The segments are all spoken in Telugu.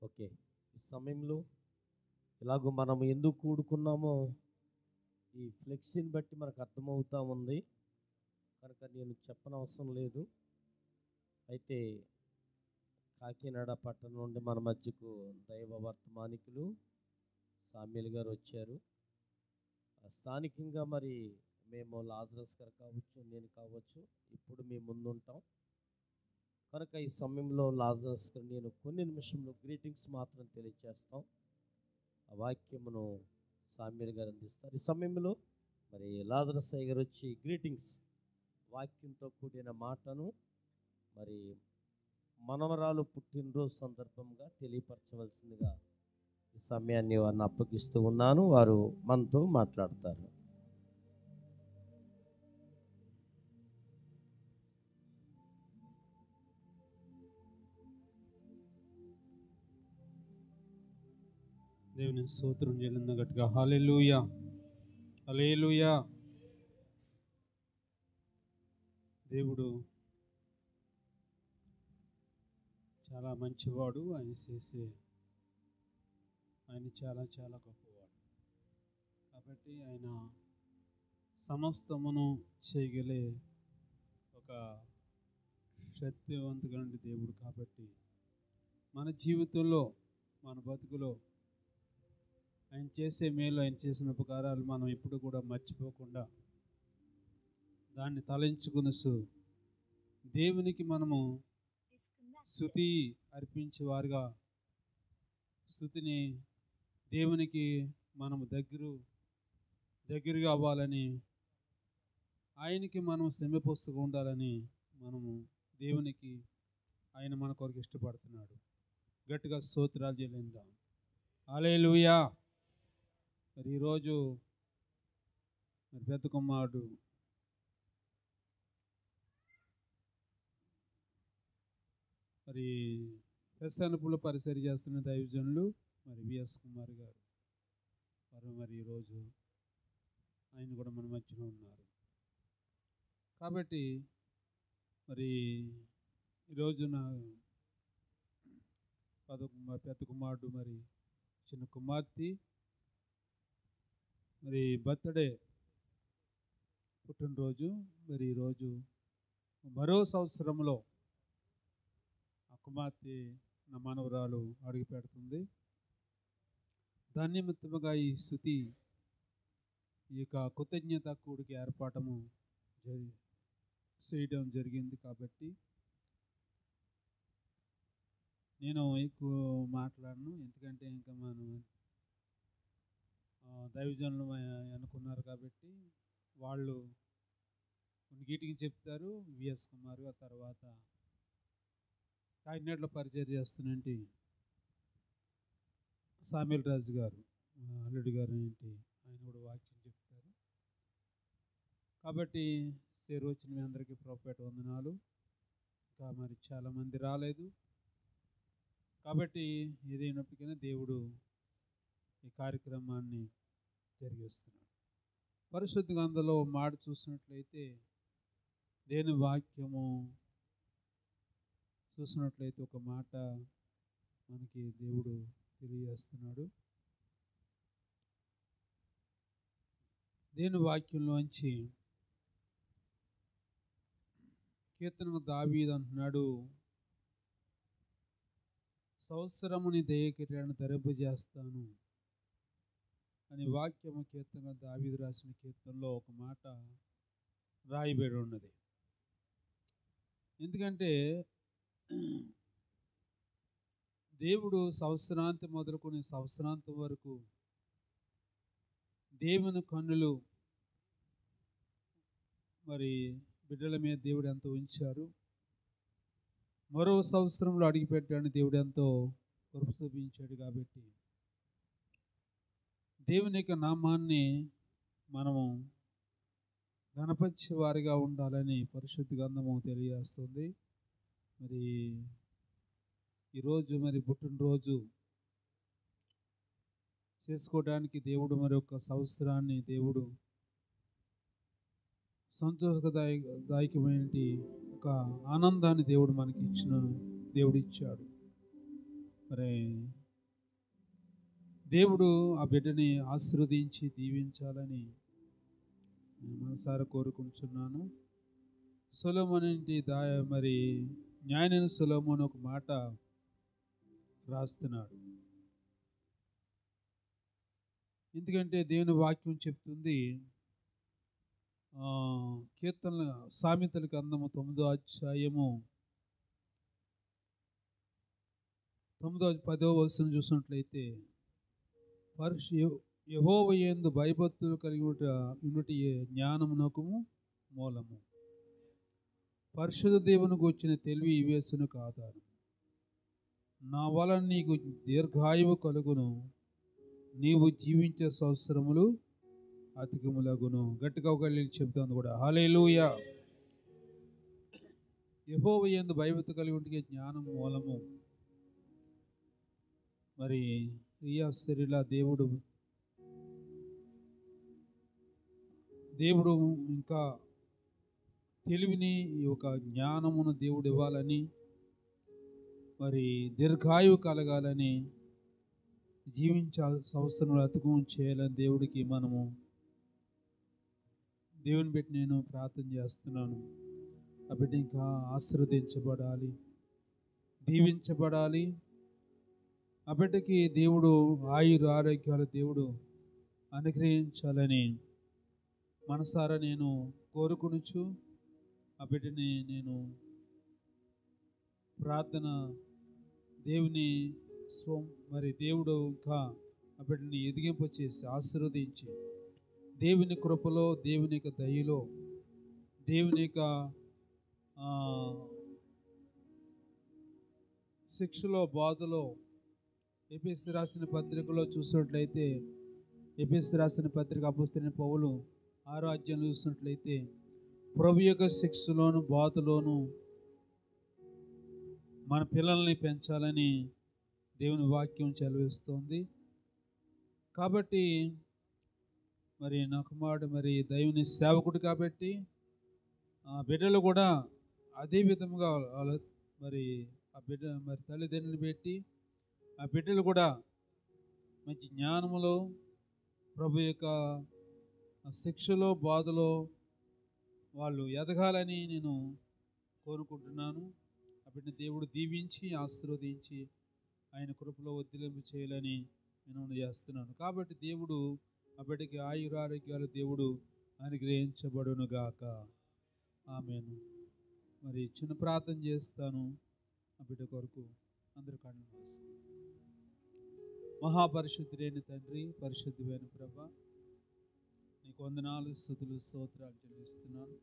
ఓకే. ఈ సమయంలో ఇలాగ మనం ఎందుకు కూడుకున్నామో ఈ ఫ్లెక్సీని బట్టి మనకు అర్థమవుతా ఉంది. కనుక నేను చెప్పనవసరం లేదు. అయితే కాకినాడ పట్టణం నుండి మన మధ్యకు దైవ వర్తమానికులు సామ్యుల్ గారు వచ్చారు. స్థానికంగా మరి మేము లాజరస్ గారు కావచ్చు, నేను కావచ్చు, ఇప్పుడు మీ ముందుంటాం. కనుక ఈ సమయంలో లాజరస్ గారు నేను కొన్ని నిమిషంలో గ్రీటింగ్స్ మాత్రం తెలియజేస్తాం. ఆ వాక్యమును సామ్యుల్ గారు అందిస్తారు. ఈ సమయంలో మరి లాజరస్ అయ్య గారు వచ్చి గ్రీటింగ్స్ వాక్యంతో కూడిన మాటను మరి మనవరాలు పుట్టినరోజు సందర్భంగా తెలియపరచవలసిందిగా ఈ సమయాన్ని వారిని అప్పగిస్తూ ఉన్నాను. వారు మనతో మాట్లాడతారు. దేవుని స్తోత్రం చెల్లింద గట్టిగా హల్లెలూయా హల్లెలూయా. దేవుడు చాలా మంచివాడు. ఆయన చాలా చాలా గొప్పవాడు. కాబట్టి ఆయన సమస్తమును చేయగలే ఒక శక్తివంతుడైన దేవుడు. కాబట్టి మన జీవితంలో మన బతుకులో ఆయన చేసే మేలు, ఆయన చేసిన ఉపకారాలు మనం ఎప్పుడు కూడా మర్చిపోకుండా దాన్ని తలంచుకునసు దేవునికి మనము స్తుతి అర్పించేవారుగా, స్తుతిని దేవునికి మనము దగ్గరగా అవ్వాలని, ఆయనకి మనం శ్రమపస్తుగా ఉండాలని మనము దేవునికి ఆయన మన కొరకు ఇష్టపడుతున్నాడు. గట్టిగా స్తోత్రాలు చెల్లిద్దాం. హల్లెలూయా. మరి ఈరోజు పెద్ద కుమారుడు మరి పెసనపుల పరిసరి చేస్తున్న దైవజనులు మరి విఎస్ కుమార్ గారు వారు మరి ఈరోజు ఆయన కూడా మన మధ్యలో ఉన్నారు. కాబట్టి మరి ఈరోజు నా పెద్ద కుమారుడు మరి చిన్న కుమార్తె మరి బర్త్డే పుట్టినరోజు. మరి ఈరోజు మరో సంవత్సరంలో ఆ కుమార్తె నా మనవరాలు అడుగు పెడుతుంది. దాని నిమిత్తముగా ఈ స్తుతి, ఈ యొక్క కృతజ్ఞత కూడికి ఏర్పాటము చేయడం జరిగింది. కాబట్టి నేను ఎక్కువ మాట్లాడను, ఎందుకంటే ఇంకా మనం దైవజనులు అనుకున్నారు కాబట్టి వాళ్ళు గీటింగ్ చెప్తారు. విఎస్ కుమార్ గారు తర్వాత కాకినాడలో పరిచయం చేస్తున్నట్టు సామ్యుల్ రాజు గారు అల్లుడి గారు ఏంటి ఆయన కూడా వాక్యం చెప్తారు. కాబట్టి సేరు వచ్చిన మీ అందరికీ ప్రభుపేట వందనాలు. ఇంకా మరి చాలామంది రాలేదు. కాబట్టి ఏదైనప్పటికైనా దేవుడు ఈ కార్యక్రమాన్ని జరిగిస్తున్నాడు. పరిశుద్ధ గ్రంథంలో మాట చూసినట్లయితే, దేని వాక్యము చూసినట్లయితే ఒక మాట మనకి దేవుడు తెలియజేస్తున్నాడు. దేని వాక్యంలోంచి కీర్తన దావీదు అంటున్నాడు, సంవత్సరముని దయకిరీటాన్ని ధరింపజేస్తాను అని వాక్యము కీర్తన దావీదు రాసిన కీర్తనలో ఒక మాట రాయబడి ఉన్నది. ఎందుకంటే దేవుడు సంవత్సరాంతం మొదలుకొని సంవత్సరాంతం వరకు దేవుని కన్నులు మరి బిడ్డల మీద దేవుడు ఎంతో ఉంచారు. మరో సంవత్సరంలో అడిగిపెట్టాడని దేవుడు ఎంతో కృప చూపించాడు. కాబట్టి దేవుని యొక్క నామాన్ని మనము గణపరిచే వారిగా ఉండాలని పరిశుద్ధ గ్రంథము తెలియజేస్తుంది. మరి ఈరోజు మరి పుట్టినరోజు చేసుకోవడానికి దేవుడు మరి ఒక సంవత్సరాన్ని దేవుడు సంతోషదాయకమైన ఒక ఆనందాన్ని దేవుడు మనకి దేవుడు ఇచ్చాడు. మరి దేవుడు ఆ బిడ్డని ఆశీర్వదించి దీవించాలని నేను మనసారా కోరుకుంటున్నాను. సొలొమోను మరి జ్ఞానైన సొలొమోను ఒక మాట రాస్తున్నాడు. ఎందుకంటే దేవుని వాక్యం చెప్తుంది, కీర్తనల సామెతల గ్రంథము 9వ అధ్యాయము 10వ వచనం చూసినట్లయితే, యెహోవా యందు భయభక్తులు కలిగి ఉండుట జ్ఞానమునకు మూలము, పరిశుద్ధ దేవుని గూర్చిన తెలివి వివేచనకు ఆధారం, నా వలన నీకు దీర్ఘాయువు కలుగును, నీవు జీవించే సంవత్సరములు అధికములగును. గట్టిగా ఒక చెప్తాను కూడా, హల్లెలూయా. యెహోవా యందు భయభక్తి కలిగి ఉంటే జ్ఞానం మూలము. మరి రియాసరిలా దేవుడు ఇంకా తెలివిని, ఈ యొక్క జ్ఞానమును దేవుడు ఇవ్వాలని, మరి దీర్ఘాయువు కలగాలని, జీవించే సంవత్సరంలో అధికం చేయాలని దేవుడికి మనము దేవుని బట్టి నేను ప్రార్థన చేస్తున్నాను. ఆ బిడ్డ ఇంకా ఆశీర్వదించబడాలి, దీవించబడాలి. ఆ బిడ్డకి దేవుడు ఆయుర ఆరోగ్యాలు దేవుడు అనుగ్రహించాలని మనసారా నేను కోరుకొనుచు ఆ బిడ్డని నేను ప్రార్థన దేవుని మరి దేవుడు ఇంకా ఆ బిడ్డని ఎదిగింప చేసి ఆశీర్వదించి, దేవుని కృపలో, దేవుని యొక్క దయలో, దేవుని యొక్క శిక్షలో, బాధలో, ఎఫెసీ రాసిన పత్రికలో చూసినట్లయితే, ఎఫెసీ రాసిన పత్రిక అపోస్తలుడైన పౌలు 6వ అధ్యాయంలో చూసినట్లయితే, ప్రభు యొక్క శిక్షలోను బాధలోను మన పిల్లల్ని పెంచాలని దేవుని వాక్యం సెలవిస్తోంది. కాబట్టి మరి నా కుమారుడు మరి దేవుని సేవకుడు కాబట్టి ఆ బిడ్డలు కూడా అదే విధముగా మరి ఆ బిడ్డ మరి తల్లిదండ్రులు పెట్టి ఆ బిడ్డలు కూడా మంచి జ్ఞానములో, ప్రభు యొక్క శిక్షలో, బాధలో వాళ్ళు ఎదగాలని నేను కోరుకుంటున్నాను. ఆ బిడ్డ దేవుడు దీవించి ఆశీర్వదించి ఆయన కృపలో వర్ధిల్లింప చేయాలని నేను చేస్తున్నాను. కాబట్టి దేవుడు ఆ బిడ్డకి ఆయురారోగ్యాలు దేవుడు అనుగ్రహించబడును గాక. ఆమేను. మరి చిన్న ప్రార్థన చేస్తాను ఆ బిడ్డ కొరకు. అందరూ కళ్ళు మూసుకోండి. మహాపరిశుద్ధుడైన తండ్రి, పరిశుద్ధమైన ప్రభా, నీకు వందనాలు, స్తుతులు, స్తోత్రాలు చెల్లిస్తున్నాను.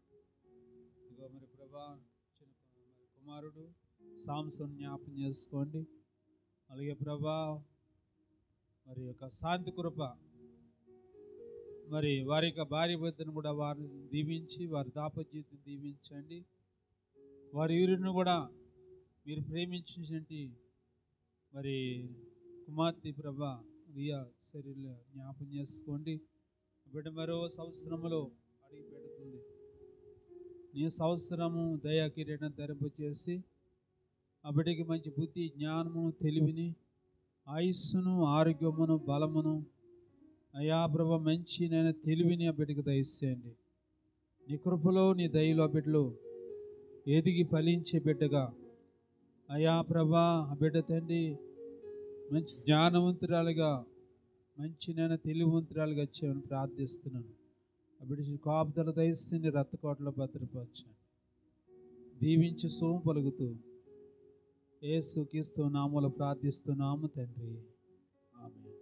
ఇదిగో మరి ప్రభా, చిన్న కుమారుడు సాంసోన్ జ్ఞాపం చేసుకోండి. అలాగే ప్రభా మరి యొక్క శాంతి కృప, మరి వారి యొక్క భార్య భర్తను కూడా వారిని దీవించి, వారి దాపత్యం దీవించండి. వారి ఊరిని కూడా మీరు ప్రేమించినటువంటి మరి కుమార్తె ప్రభ రియా శరీర జ్ఞాపం చేసుకోండి. బిడ్డ మరో సంవత్సరములో అడిగి పెడుతుంది. నీ సంవత్సరము దయా కిరీటం ధరింప చేసి ఆ బిడ్డకి మంచి బుద్ధి, జ్ఞానము, తెలివిని, ఆయుస్సును, ఆరోగ్యమును, బలమును, అయా ప్రభ మంచి నేను తెలివిని ఆ బిడ్డకి దయచేయండి. నీ కృపలో, నీ దయలో ఆ బిడ్డలు ఎదిగి ఫలించే బిడ్డగా అయా ప్రభా ఆ బిడ్డ తండ్రి మంచి జ్ఞానవంతురాలుగా, మంచి నేను తెలివివంతురాలుగా వచ్చామని ప్రార్థిస్తున్నాను. ఆ బిడ్డ కాపుదల దయచేసి రక్తకోటలో భద్రపరచండి. దీవించి సోము పలుకుతూ యేసు క్రీస్తు నామములో ప్రార్థిస్తున్నాము తండ్రి, ఆమేన్.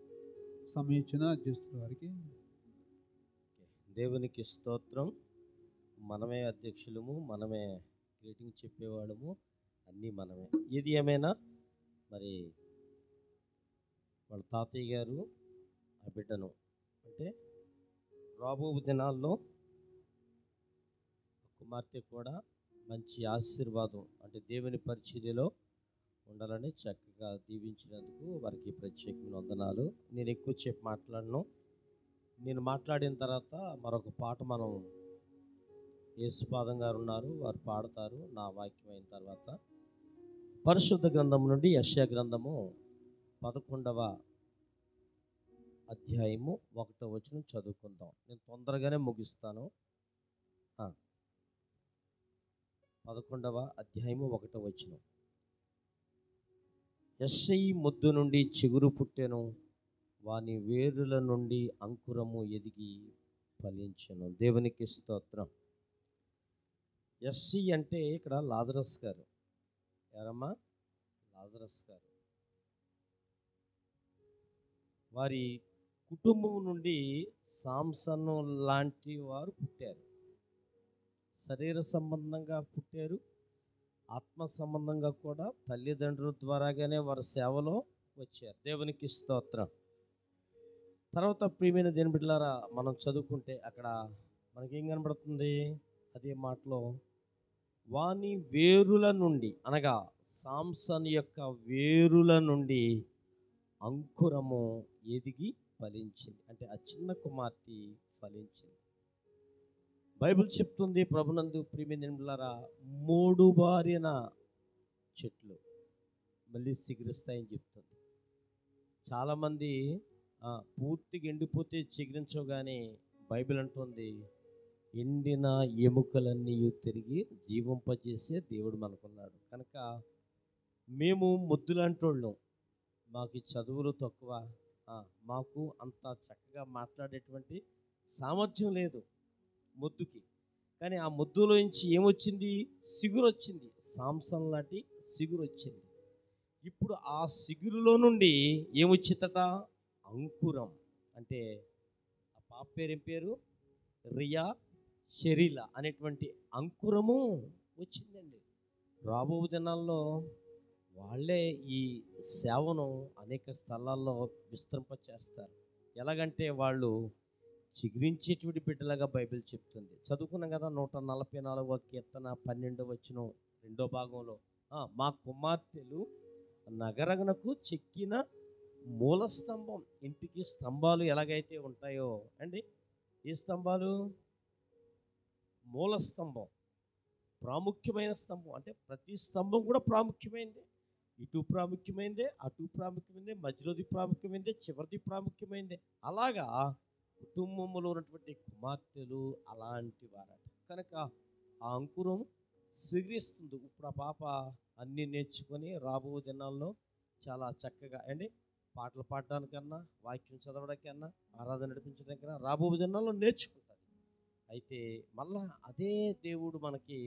సమీక్షణ అధ్యక్షుల వారికి. దేవునికి స్తోత్రం. మనమే అధ్యక్షులము, మనమే గ్రీటింగ్ చెప్పేవాళ్ళము, అన్నీ మనమే. ఏది ఏమైనా మరి వాళ్ళ తాతయ్య గారు ఆ బిడ్డను అంటే రాబో దినాల్లో కుమార్తె కూడా మంచి ఆశీర్వాదం అంటే దేవుని పరిచర్యలో ఉండాలని చక్కగా దీవించినందుకు వారికి ప్రత్యేకమైన వందనాలు. నేను ఎక్కువ చెప్పి మాట్లాడను. నేను మాట్లాడిన తర్వాత మరొక పాట మనం యేసుపాదం గారు ఉన్నారు, వారు పాడతారు. నా వాక్యం అయిన తర్వాత పరిశుద్ధ గ్రంథం నుండి యెషయా గ్రంథము 11వ అధ్యాయము 1వ వచనం చదువుకుందాం. నేను తొందరగానే ముగిస్తాను. 11వ అధ్యాయము 1వ వచనం. యెష్షయి మొద్దు నుండి చిగురు పుట్టెను, వాని వేరుల నుండి అంకురము ఎదిగి ఫలించెను. దేవునికి స్తోత్రం. యెష్షయి అంటే ఇక్కడ లాజరస్ గారు. ఎవరమ్మా? లాజరస్ గారు. వారి కుటుంబం నుండి సాంసను లాంటి వారు పుట్టారు. శరీర సంబంధంగా పుట్టారు, ఆత్మ సంబంధంగా కూడా తల్లిదండ్రుల ద్వారాగానే వారి సేవలో వచ్చారు. దేవునికి స్తోత్రం. తర్వాత ప్రియమైన దేని బిడ్డలారా, మనం చదువుకుంటే అక్కడ మనకేం కనబడుతుంది? అదే మాటలో వాని వేరుల నుండి, అనగా సాంసన్ యొక్క వేరుల నుండి అంకురము ఎదిగి ఫలించింది. అంటే ఆ చిన్న కుమార్తె ఫలించింది. బైబిల్ చెప్తుంది, ప్రభునందు ప్రియమైన బిడ్డలారా, 3 బారిన చెట్లు మళ్ళీ చిగురిస్తాయని చెప్తుంది. చాలామంది పూర్తిగా ఎండిపోతే చిగురించవు, కానీ బైబిల్ అంటుంది ఎండిన ఎముకలన్నీ తిరిగి జీవింపజేసే దేవుడు మనకున్నాడు. కనుక మేము మొద్దులాంటి వాళ్ళం, మాకు చదువులు తక్కువ, మాకు అంత చక్కగా మాట్లాడేటువంటి సామర్థ్యం లేదు మొద్దుకి. కానీ ఆ మొద్దులోంచి ఏమొచ్చింది? సిగురు వచ్చింది. సాంసన్ లాంటి సిగురు వచ్చింది. ఇప్పుడు ఆ సిగురులో నుండి ఏమొచ్చిందట? అంకురం. అంటే ఆ పాప పేరేం పేరు? రియా షెరీలా అనేటువంటి అంకురము వచ్చిందండి. రాబో దినాల్లో వాళ్ళే ఈ సేవను అనేక స్థలాల్లో విస్తరింపచేస్తారు. ఎలాగంటే వాళ్ళు చిగురించేటువంటి బిడ్డలాగా బైబిల్ చెప్తుంది. చదువుకున్నాం కదా, 144వ కీర్తన 12వ వచనం 2వ భాగంలో, మా కుమార్తెలు నగరమునకు చెక్కిన మూల స్తంభం. ఇంటికి స్తంభాలు ఎలాగైతే ఉంటాయో అండి, ఏ స్తంభాలు? మూల స్తంభం, ప్రాముఖ్యమైన స్తంభం. అంటే ప్రతి స్తంభం కూడా ప్రాముఖ్యమైనదే. ఇటు ప్రాముఖ్యమైనదే, అటు ప్రాముఖ్యమైనదే, మధ్యలోది ప్రాముఖ్యమైనదే, చివరిది ప్రాముఖ్యమైనదే. అలాగా కుటుంబంలో ఉన్నటువంటి కుమార్తెలు అలాంటి వారట. కనుక ఆ అంకురం సిగిరిస్తుంది. ఇప్పుడు ఆ పాప అన్నీ నేర్చుకొని రాబో దినాల్లో చాలా చక్కగా అండి పాటలు పాడడానికన్నా, వాక్యం చదవడానికన్నా, ఆరాధన నడిపించడానికన్నా రాబో దినాల్లో నేర్చుకుంటుంది. అయితే మళ్ళా అదే దేవుడు మనకి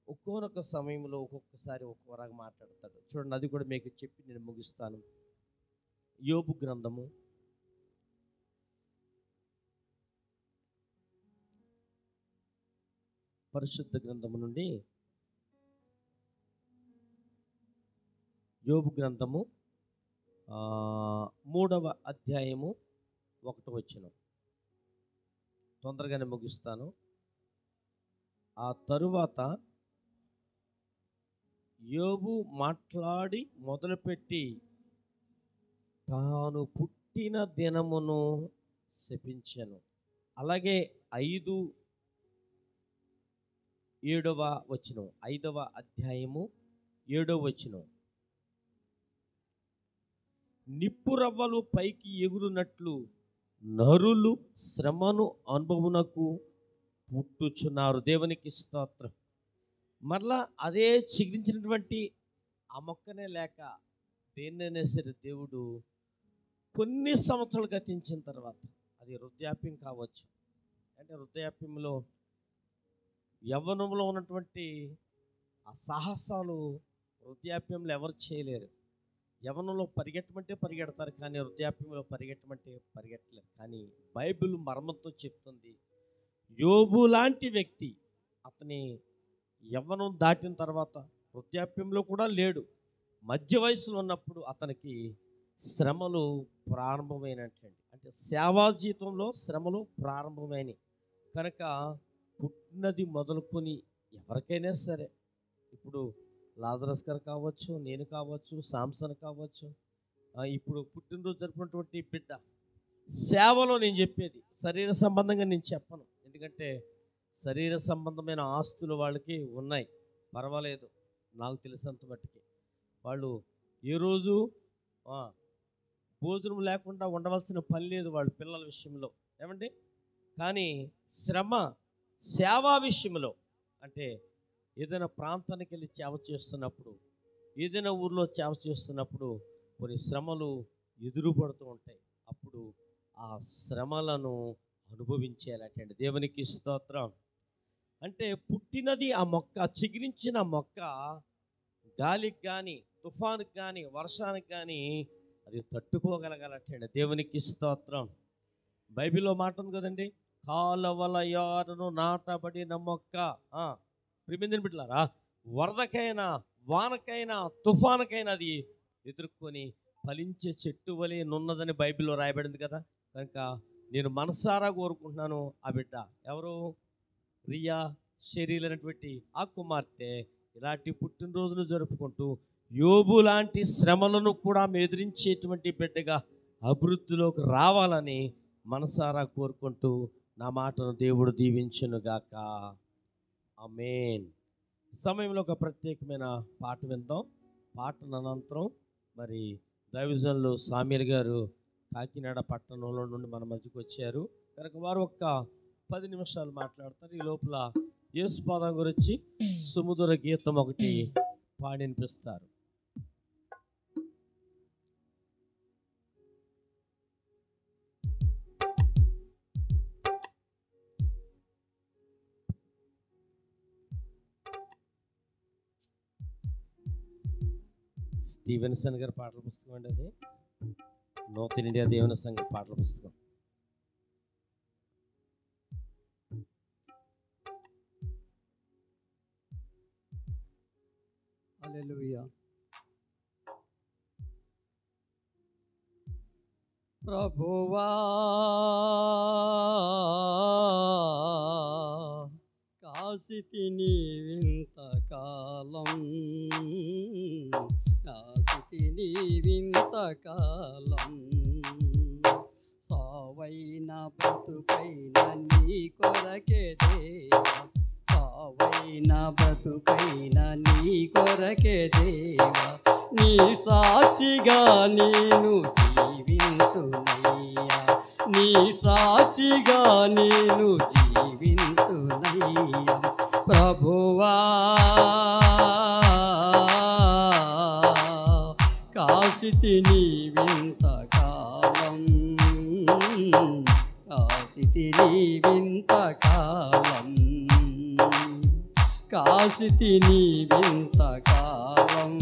ఒక్కొక్క సమయంలో ఒక్కొక్కసారి ఒక్కొక్కలాగా మాట్లాడతాడు. చూడండి, అది కూడా మీకు చెప్పి నేను ముగిస్తాను. యోబు గ్రంథము 'పరిశుద్ధ గ్రంథము నుండి యోబు గ్రంథము 3వ అధ్యాయము 1వ వచనం. తొందరగానే ముగిస్తాను. ఆ తరువాత యోబు మాట్లాడి మొదలుపెట్టి తాను పుట్టిన దినమును శపించెను. అలాగే 7వ వచనం, 5వ అధ్యాయము 7వ వచనం. నిప్పురవ్వలు పైకి ఎగురునట్లు నరులు శ్రమను అనుభవమునకు పుట్టుచున్నారు. దేవునికి స్తోత్రం. మరలా అదే చిగురించినటువంటి ఆ మొక్కనే లేక దేన్నైనా సరే దేవుడు కొన్ని సంవత్సరాలు గతించిన తర్వాత, అది వృద్ధాప్యం కావచ్చు, అంటే వృద్ధాప్యంలో యవ్వనంలో ఉన్నటువంటి ఆ సాహసాలు వృద్ధాప్యంలో ఎవరు చేయలేరు. యవ్వనంలో పరిగెట్టమంటే పరిగెడతారు, కానీ వృద్ధాప్యంలో పరిగెట్టమంటే పరిగెట్టలేరు. కానీ బైబిల్ మర్మంతో చెప్తుంది, యోబు లాంటి వ్యక్తి అతని యవ్వనం దాటిన తర్వాత వృద్ధాప్యంలో కూడా లేడు, మధ్య వయసులో ఉన్నప్పుడు అతనికి శ్రమలు ప్రారంభమైనట్లండి. అంటే సేవా జీవితంలో శ్రమలు ప్రారంభమైనవి. కనుక పుట్టినది మొదలుకొని ఎవరికైనా సరే, ఇప్పుడు లాజరస్ గారు కావచ్చు, నేను కావచ్చు, సాంసన్ కావచ్చు, ఇప్పుడు పుట్టినరోజు జరుపుకున్నటువంటి బిడ్డ, సేవలో నేను చెప్పేది శరీర సంబంధంగా నేను చెప్పను. ఎందుకంటే శరీర సంబంధమైన ఆస్తులు వాళ్ళకి ఉన్నాయి, పర్వాలేదు, నాకు తెలిసినంత మట్టుకి వాళ్ళు ఏ రోజు భోజనం లేకుండా ఉండవలసిన పని లేదు వాళ్ళ పిల్లల విషయంలో, ఏమండి. కానీ శ్రమ సేవా విషయంలో, అంటే ఏదైనా ప్రాంతానికి వెళ్ళి సేవ చేస్తున్నప్పుడు, ఏదైనా ఊర్లో సేవ చేస్తున్నప్పుడు కొన్ని శ్రమలు ఎదురుపడుతూ ఉంటాయి. అప్పుడు ఆ శ్రమలను అనుభవించేయాలటండి. దేవునికి స్తోత్రం. అంటే పుట్టినది ఆ మొక్క, చిగురించిన మొక్క గాలికి కానీ, తుఫానుకి కానీ, వర్షానికి కానీ అది తట్టుకోగలగాలటండి. దేవునికి స్తోత్రం. బైబిల్లో మాట ఉంది కదండి, కాలవల యారును నాటబడిన మొక్క. ప్రియమైన బిడ్డలారా, వరదకైనా, వానకైనా, తుఫానుకైనా అది ఎదుర్కొని ఫలించే చెట్టు వలె నున్నదని బైబిల్లో రాయబడింది కదా. కనుక నేను మనసారా కోరుకుంటున్నాను, ఆ బిడ్డ ఎవరు, రియా షెరీల్ అనేటువంటి ఆ కుమార్తె ఇలాంటి పుట్టినరోజులు జరుపుకుంటూ యోబు లాంటి శ్రమలను కూడా ఎదిరించేటువంటి బిడ్డగా అభివృద్ధిలోకి రావాలని మనసారా కోరుకుంటూ నా మాటను దేవుడు దీవించునుగాక. ఆమేన్. సమయంలో ఒక ప్రత్యేకమైన పాట విందాం. పాటల అనంతరం మరి దైవజనులు సామ్యూల్ గారు కాకినాడ పట్టణంలో నుండి మన మధ్యకు వచ్చారు కనుక వారు ఒక్క 10 నిమిషాలు మాట్లాడతారు. ఈ లోపల యేసుపాదం గురించి సుమధుర గీతం ఒకటి పాడి వినిపిస్తారు. స్టీవెన్సన్ గారి పాటల పుస్తకం అండి అది, నూతన ఇండియా దేవుని సంఘం పాటల పుస్తకం. హల్లెలూయా. ప్రభువా కాసితిని వింతకాలం, కాసితిని వింతకాలం, సావైన బ్రతుకైన నీ కొరకే దేవా, సావైన బ్రతుకైన నీ కొరకే దేవా, నీ సాక్షిగా నేను జీవింతునయ్యా, నీ సాక్షిగా నేను జీవింతునయ్యా. ప్రభువా కాసితిని వింతకాలం, కాసితిని వింతకాలం, కాసితిని వింతకాలం,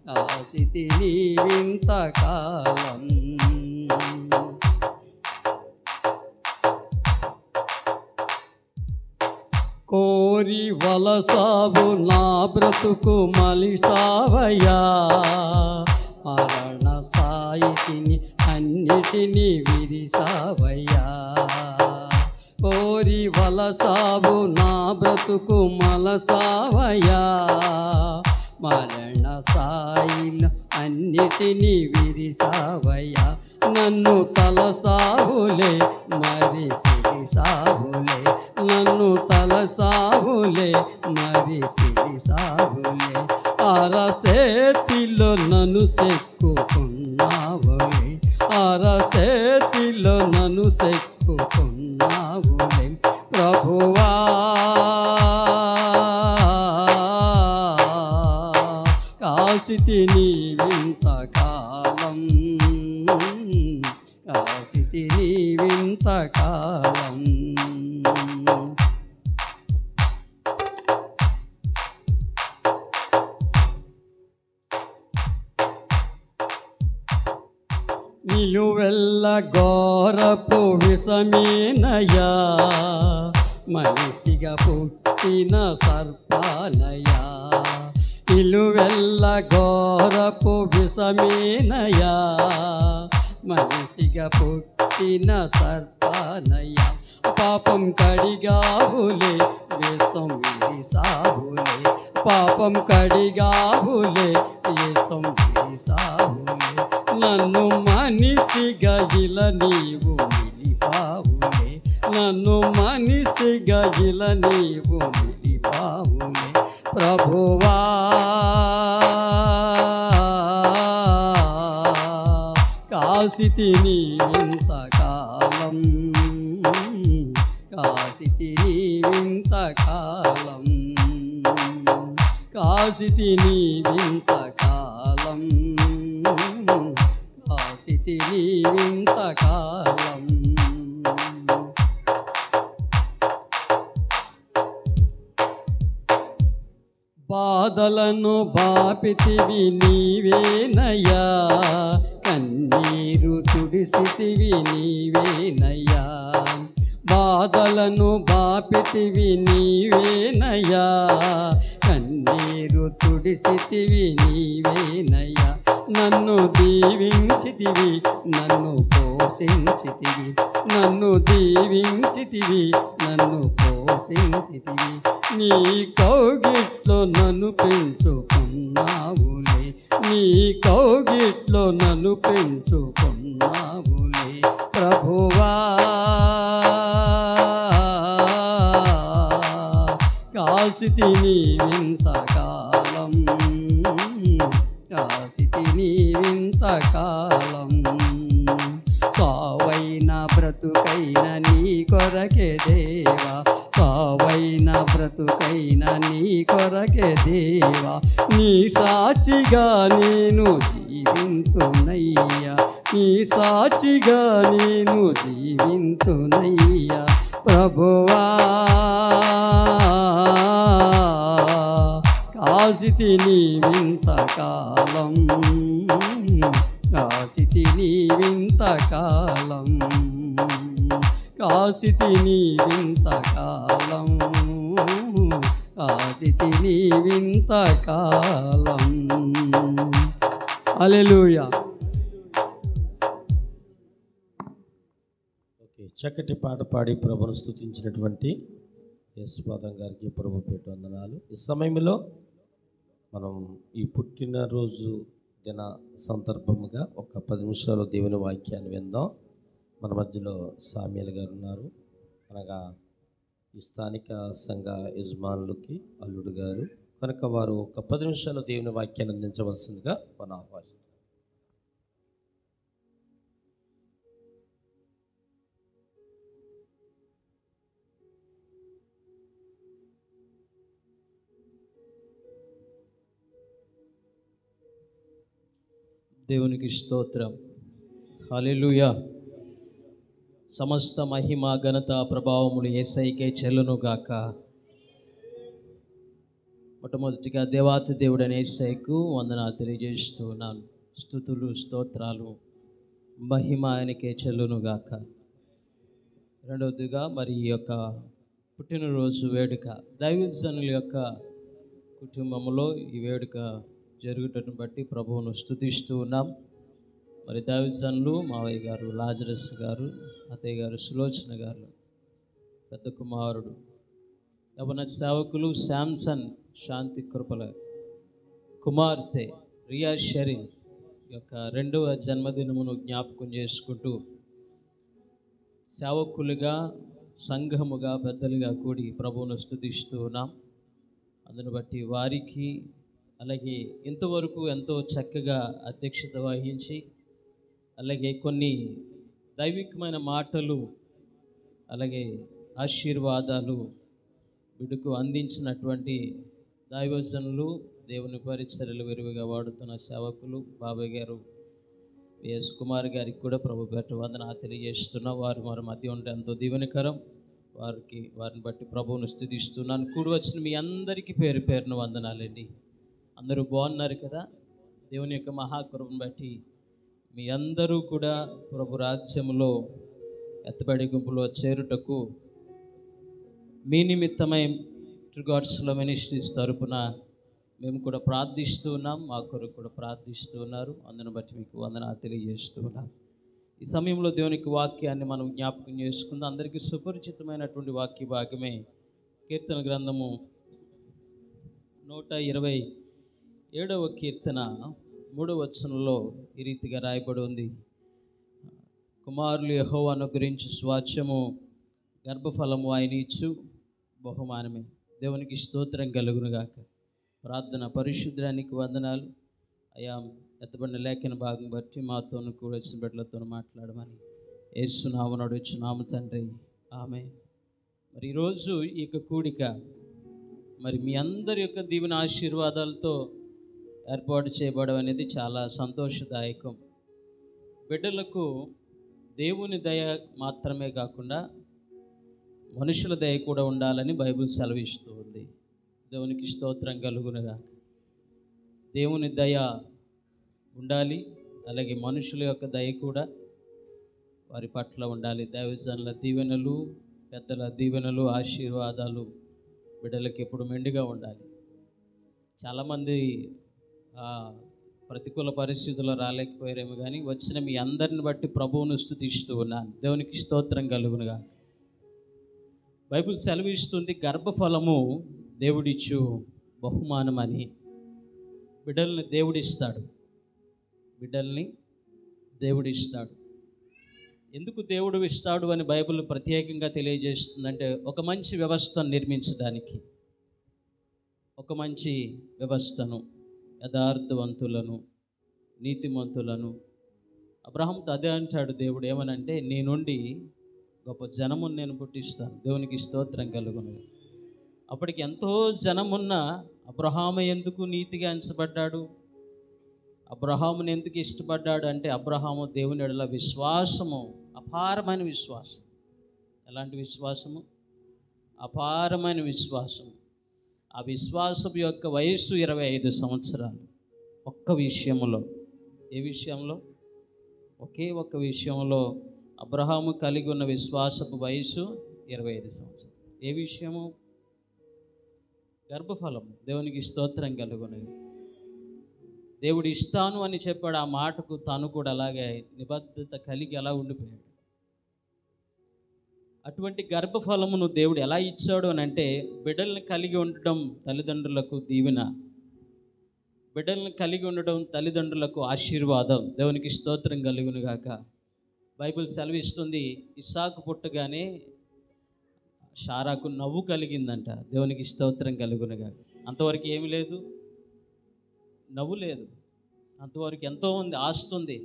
కాసితిని వింతకాలం. కోరి వలసావు నా బ్రతుకు మలిసావయ్యా, మరణ సాయిని అన్నిటినీ విరిసావయ్యా. కోరి వలసావు నా బ్రతుకు మలసావయ్యా, మరణ సాయిని అన్నిటినీ విరిసావయ్యా. నన్ను తలసావులే మరి పిలిసావులే, నన్ను తలసావులే మరి పిలిసావులే. అరసేతిలో నన్ను సెక్కుకున్నావులే, అరసేతిలో నన్ను సెక్కుకున్నావులే. ప్రభువా కాసితిని వింతకాలం, కాసితిని వింతకాలం. నిలువెల్ల ఘోరపు విషమేనయ్యా, మనిషిగా పుట్టిన సర్పానయ్యా. నిలువెల్ల ఘోరపు విషమేనయ్యా, మనిషిగా పుట్టిన సర్పానయ్యా. పాపం కడిగావులే విషం విరిసావులే, పాపం కడిగావులే విషం విరిసావులే. నన్ను మనిషిగా ఇలా నీవు మిలిపావులే, నన్ను మనిషిగా ఇలా నీవు మిలిపావులే. ప్రభువా కాసితి నీవింతకాలం, కాసితి నీవింతకాలం, కాసితి నీవింతకాలం, కాసితి నీవింతకాలం. బాధలను బాపితివి నీవేనయ్యా, కన్నీరు తుడిసితివి నీవేనయ్యా. బాధలను బాపితివి నీవేనయ్యా, కన్నీరు తుడిసితివి నీవేనయ్యా. నన్ను దీవించితివి, నన్ను పోషించితివి, నన్ను దీవించితివి, నన్ను పోషించితివి. నీ కౌగిట్లో నన్ను పెంచుకున్నావులే, నీ కౌగిట్లో నన్ను పెంచుకున్నావులే ప్రభువా. కాసితి నీవింతకాలం, కాసితి నీవింతకాలం. సావైన బ్రతుకైన నీ కొరకే దేవా, సావైన బ్రతుకైన నీ కొరకే దేవా. నీ సాక్షిగా నేను జీవింతునయ్యా, నీ సాక్షిగా నేను జీవింతునయ్యా ప్రభువా. కాసితి నీవింతకాలం, కాసితి నీవింతకాలం, కాసితి నీవింతకాలం, కాసితి నీవింతకాలం. హల్లెలూయా. ఓకే, చక్కటి పాట పాడి ప్రభును స్తుతించినటువంటి యేసుపాదం గారికి ప్రభు పేట వందనాలు. ఈ సమయంలో మనం ఈ పుట్టినరోజు దిన సందర్భముగా ఒక 10 నిమిషాలు దేవుని వాక్యాన్ని విందాం. మన మధ్యలో సామ్యుల్ గారు ఉన్నారు, అనగా ఈ స్థానిక సంఘ యజమానులకి అల్లుడు గారు కనుక వారు ఒక 10 నిమిషాలు దేవుని వాక్యాన్ని అందించవలసిందిగా మన ఆహ్వానిస్తున్నాం. దేవునికి స్తోత్రం. హల్లెలూయా. సమస్త మహిమ ఘనత ప్రభావములు యేసయ్యకే చెల్లునుగాక. మొట్టమొదటిగా దేవాతి దేవుడైన యేసయ్యకు వందనాలు తెలియజేస్తూ ఉన్నాను. స్తుతులు స్తోత్రాలు మహిమ ఆయనకే చెల్లునుగాక. రెండవదిగా మరి ఈ యొక్క పుట్టినరోజు వేడుక దైవజనుల యొక్క కుటుంబంలో ఈ వేడుక జరుగుటను బట్టి ప్రభువును స్తుతిస్తూ ఉన్నాం. మరి దైవజనులు మావయ్య గారు లాజరస్ గారు, అత్తయ్య గారు సులోచన గారు, పెద్ద కుమారుడు యవన సేవకులు శాంసన్ శాంతి కృపల కుమార్తె రియా షెరిన్ యొక్క 2వ జన్మదినమును జ్ఞాపకం చేసుకుంటూ సేవకులుగా సంఘముగా పెద్దలుగా కూడి ప్రభువును స్తుతిస్తూ ఉన్నాం. అందును బట్టి వారికి అలాగే ఇంతవరకు ఎంతో చక్కగా అధ్యక్షత వహించి అలాగే కొన్ని దైవికమైన మాటలు అలాగే ఆశీర్వాదాలు వీడుకు అందించినటువంటి దైవజనులు, దేవుని పరిచర్యలు విరివిగా వాడుతున్న సేవకులు బాబాయ్ గారు ఎస్ కుమార్ గారికి కూడా ప్రభు పేట వందనాలు తెలియజేస్తున్నా. వారు మన మధ్య ఉంటే ఎంతో దీవెనకరం. వారిని బట్టి ప్రభువును స్తుతిస్తున్నాను. కూడి వచ్చిన మీ అందరికీ పేరు పేరున వందనాలండి. అందరూ బాగున్నారు కదా? దేవుని యొక్క మహాకృపను బట్టి మీ అందరూ కూడా ప్రభు రాజ్యంలో ఎత్తబడి గుంపులో చేరుటకు మీ నిమిత్తమై ట్రూ గాడ్స్లో మినిస్ట్రీస్ తరపున మేము కూడా ప్రార్థిస్తూ ఉన్నాం. మా కొరకు కూడా ప్రార్థిస్తూ ఉన్నారు. అందును బట్టి మీకు వందనాలు తెలియజేస్తూ ఉన్నాం. ఈ సమయంలో దేవునికి వాక్యాన్ని మనం జ్ఞాపకం చేసుకుందాం. అందరికీ సుపరిచితమైనటువంటి వాక్య భాగమే కీర్తన గ్రంథము 127వ కీర్తన 3వ వచనంలో ఈ రీతిగా రాయబడి ఉంది. కుమారులు యెహోవాను అనుగ్రహించు స్వాస్థ్యము, గర్భఫలము ఆయన ఇచ్చు బహుమానమే. దేవునికి స్తోత్రం కలుగునుగాక. ప్రార్థన. పరిశుద్ధానికి వందనాలు అయా ఎత్తబడిన లేఖన భాగం బట్టి మాతోను కూడా వచ్చిన బిడ్డలతో మాట్లాడమని యేసునామమున అడుగుచున్నాము తండ్రి, ఆమేన్. మరి ఈరోజు ఈ యొక్క కూడిక మరి మీ అందరి యొక్క దీవెన ఆశీర్వాదాలతో ఏర్పాటు చేయబడడం అనేది చాలా సంతోషదాయకం. బిడ్డలకు దేవుని దయ మాత్రమే కాకుండా మనుషుల దయ కూడా ఉండాలని బైబిల్ సెలవిస్తూ ఉంది. దేవునికి స్తోత్రం కలుగునుగాక. దేవుని దయ ఉండాలి, అలాగే మనుషుల యొక్క దయ కూడా వారి పట్ల ఉండాలి. దైవజనుల దీవెనలు, పెద్దల దీవెనలు, ఆశీర్వాదాలు బిడ్డలకి ఎప్పుడు మెండుగా ఉండాలి. చాలామంది ప్రతికూల పరిస్థితుల్లో రాలేకపోయారేమో, కానీ వచ్చిన మీ అందరిని బట్టి ప్రభువును స్తుతిస్తూ ఉన్నాను. దేవునికి స్తోత్రం కలుగునుగా. బైబిల్ సెలవిస్తుంది, గర్భఫలము దేవుడిచ్చు బహుమానం అని. బిడ్డల్ని దేవుడిస్తాడు, బిడ్డల్ని దేవుడిస్తాడు. ఎందుకు దేవుడు ఇస్తాడు అని బైబిల్ ప్రత్యేకంగా తెలియజేస్తుందంటే, ఒక మంచి వ్యవస్థను నిర్మించడానికి, ఒక మంచి వ్యవస్థను, యథార్థవంతులను, నీతిమంతులను. అబ్రహాంతో అదే అంటాడు దేవుడు, ఏమనంటే నీ నుండి గొప్ప జనమును నేను పుట్టిస్తాను. దేవునికి స్తోత్రం కలుగును. అప్పటికి ఎంతో జనమున్న అబ్రహాము ఎందుకు నీతిగా ఎంచబడ్డాడు? అబ్రహాముని ఎందుకు ఇష్టపడ్డాడు అంటే, అబ్రహాము దేవుని ఎడల విశ్వాసము, అపారమైన విశ్వాసం. ఎలాంటి విశ్వాసము? అపారమైన విశ్వాసం. ఆ విశ్వాసం యొక్క వయస్సు 25 సంవత్సరాలు. ఒక్క విషయంలో, ఏ విషయంలో? ఒకే ఒక్క విషయంలో అబ్రహాము కలిగి ఉన్న విశ్వాసపు వయస్సు 25 సంవత్సరాలు. ఏ విషయము? గర్భఫలం. దేవునికి స్తోత్రం కలుగునది. దేవుడు ఇస్తాను అని చెప్పాడు. ఆ మాటకు తాను కూడా అలాగే నిబద్ధత కలిగి అలా ఉండిపోయాడు. అటువంటి గర్భఫలమును దేవుడు ఎలా ఇచ్చాడు అని అంటే, బిడ్డల్ని కలిగి ఉండడం తల్లిదండ్రులకు దీవెన, బిడ్డల్ని కలిగి ఉండడం తల్లిదండ్రులకు ఆశీర్వాదం. దేవునికి స్తోత్రం కలుగునుగాక. బైబిల్ సెలవిస్తుంది, ఇస్సాకు పుట్టగానే షారాకు నవ్వు కలిగిందంట. దేవునికి స్తోత్రం కలుగునుగాక. అంతవరకు ఏమీ లేదు, నవ్వు లేదు. అంతవరకు ఎంతో ఉంది, ఆస్తుంది.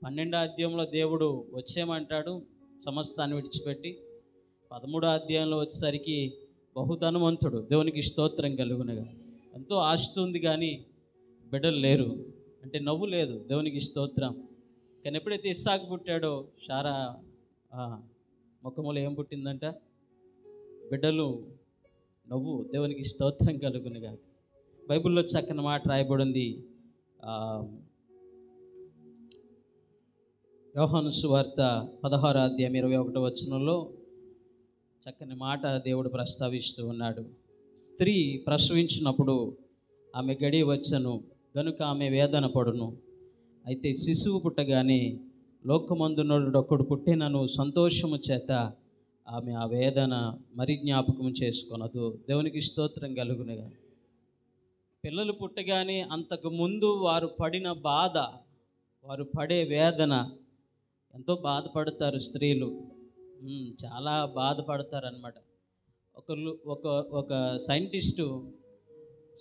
12వ అధ్యాయంలో దేవుడు వచ్చేయమంటాడు, సమస్తాన్ని విడిచిపెట్టి. 13వ అధ్యాయంలో వచ్చేసరికి బహుధనవంతుడు. దేవునికి స్తోత్రం కలుగునుగా. ఎంతో ఆస్తి ఉంది కానీ బిడ్డలు లేరు, అంటే నవ్వు లేదు. దేవునికి స్తోత్రం. కానీ ఎప్పుడైతే ఇస్సాకు పుట్టాడో, షారా ముఖములో ఏం పుట్టిందంట? బిడ్డలు, నవ్వు. దేవునికి స్తోత్రం కలుగునుగా. బైబిల్లో చక్కని మాట రాయబడింది. యోహాను సువార్త 16వ అధ్యాయం 21వ వచనంలో చక్కని మాట దేవుడు ప్రస్తావిస్తూ ఉన్నాడు. స్త్రీ ప్రసవించినప్పుడు ఆమె గడి వచ్చను గనుక ఆమె వేదన పడును. అయితే శిశువు పుట్టగానే లోకమందునొకడు పుట్టినను సంతోషము చేత ఆమె ఆ వేదన మరి జ్ఞాపకం చేసుకొనదు. దేవునికి స్తోత్రం కలుగునుగా. పిల్లలు పుట్టగానే అంతకుముందు వారు పడిన బాధ, వారు పడే వేదన, ఎంతో బాధపడతారు స్త్రీలు, చాలా బాధపడతారనమాట. ఒక సైంటిస్టు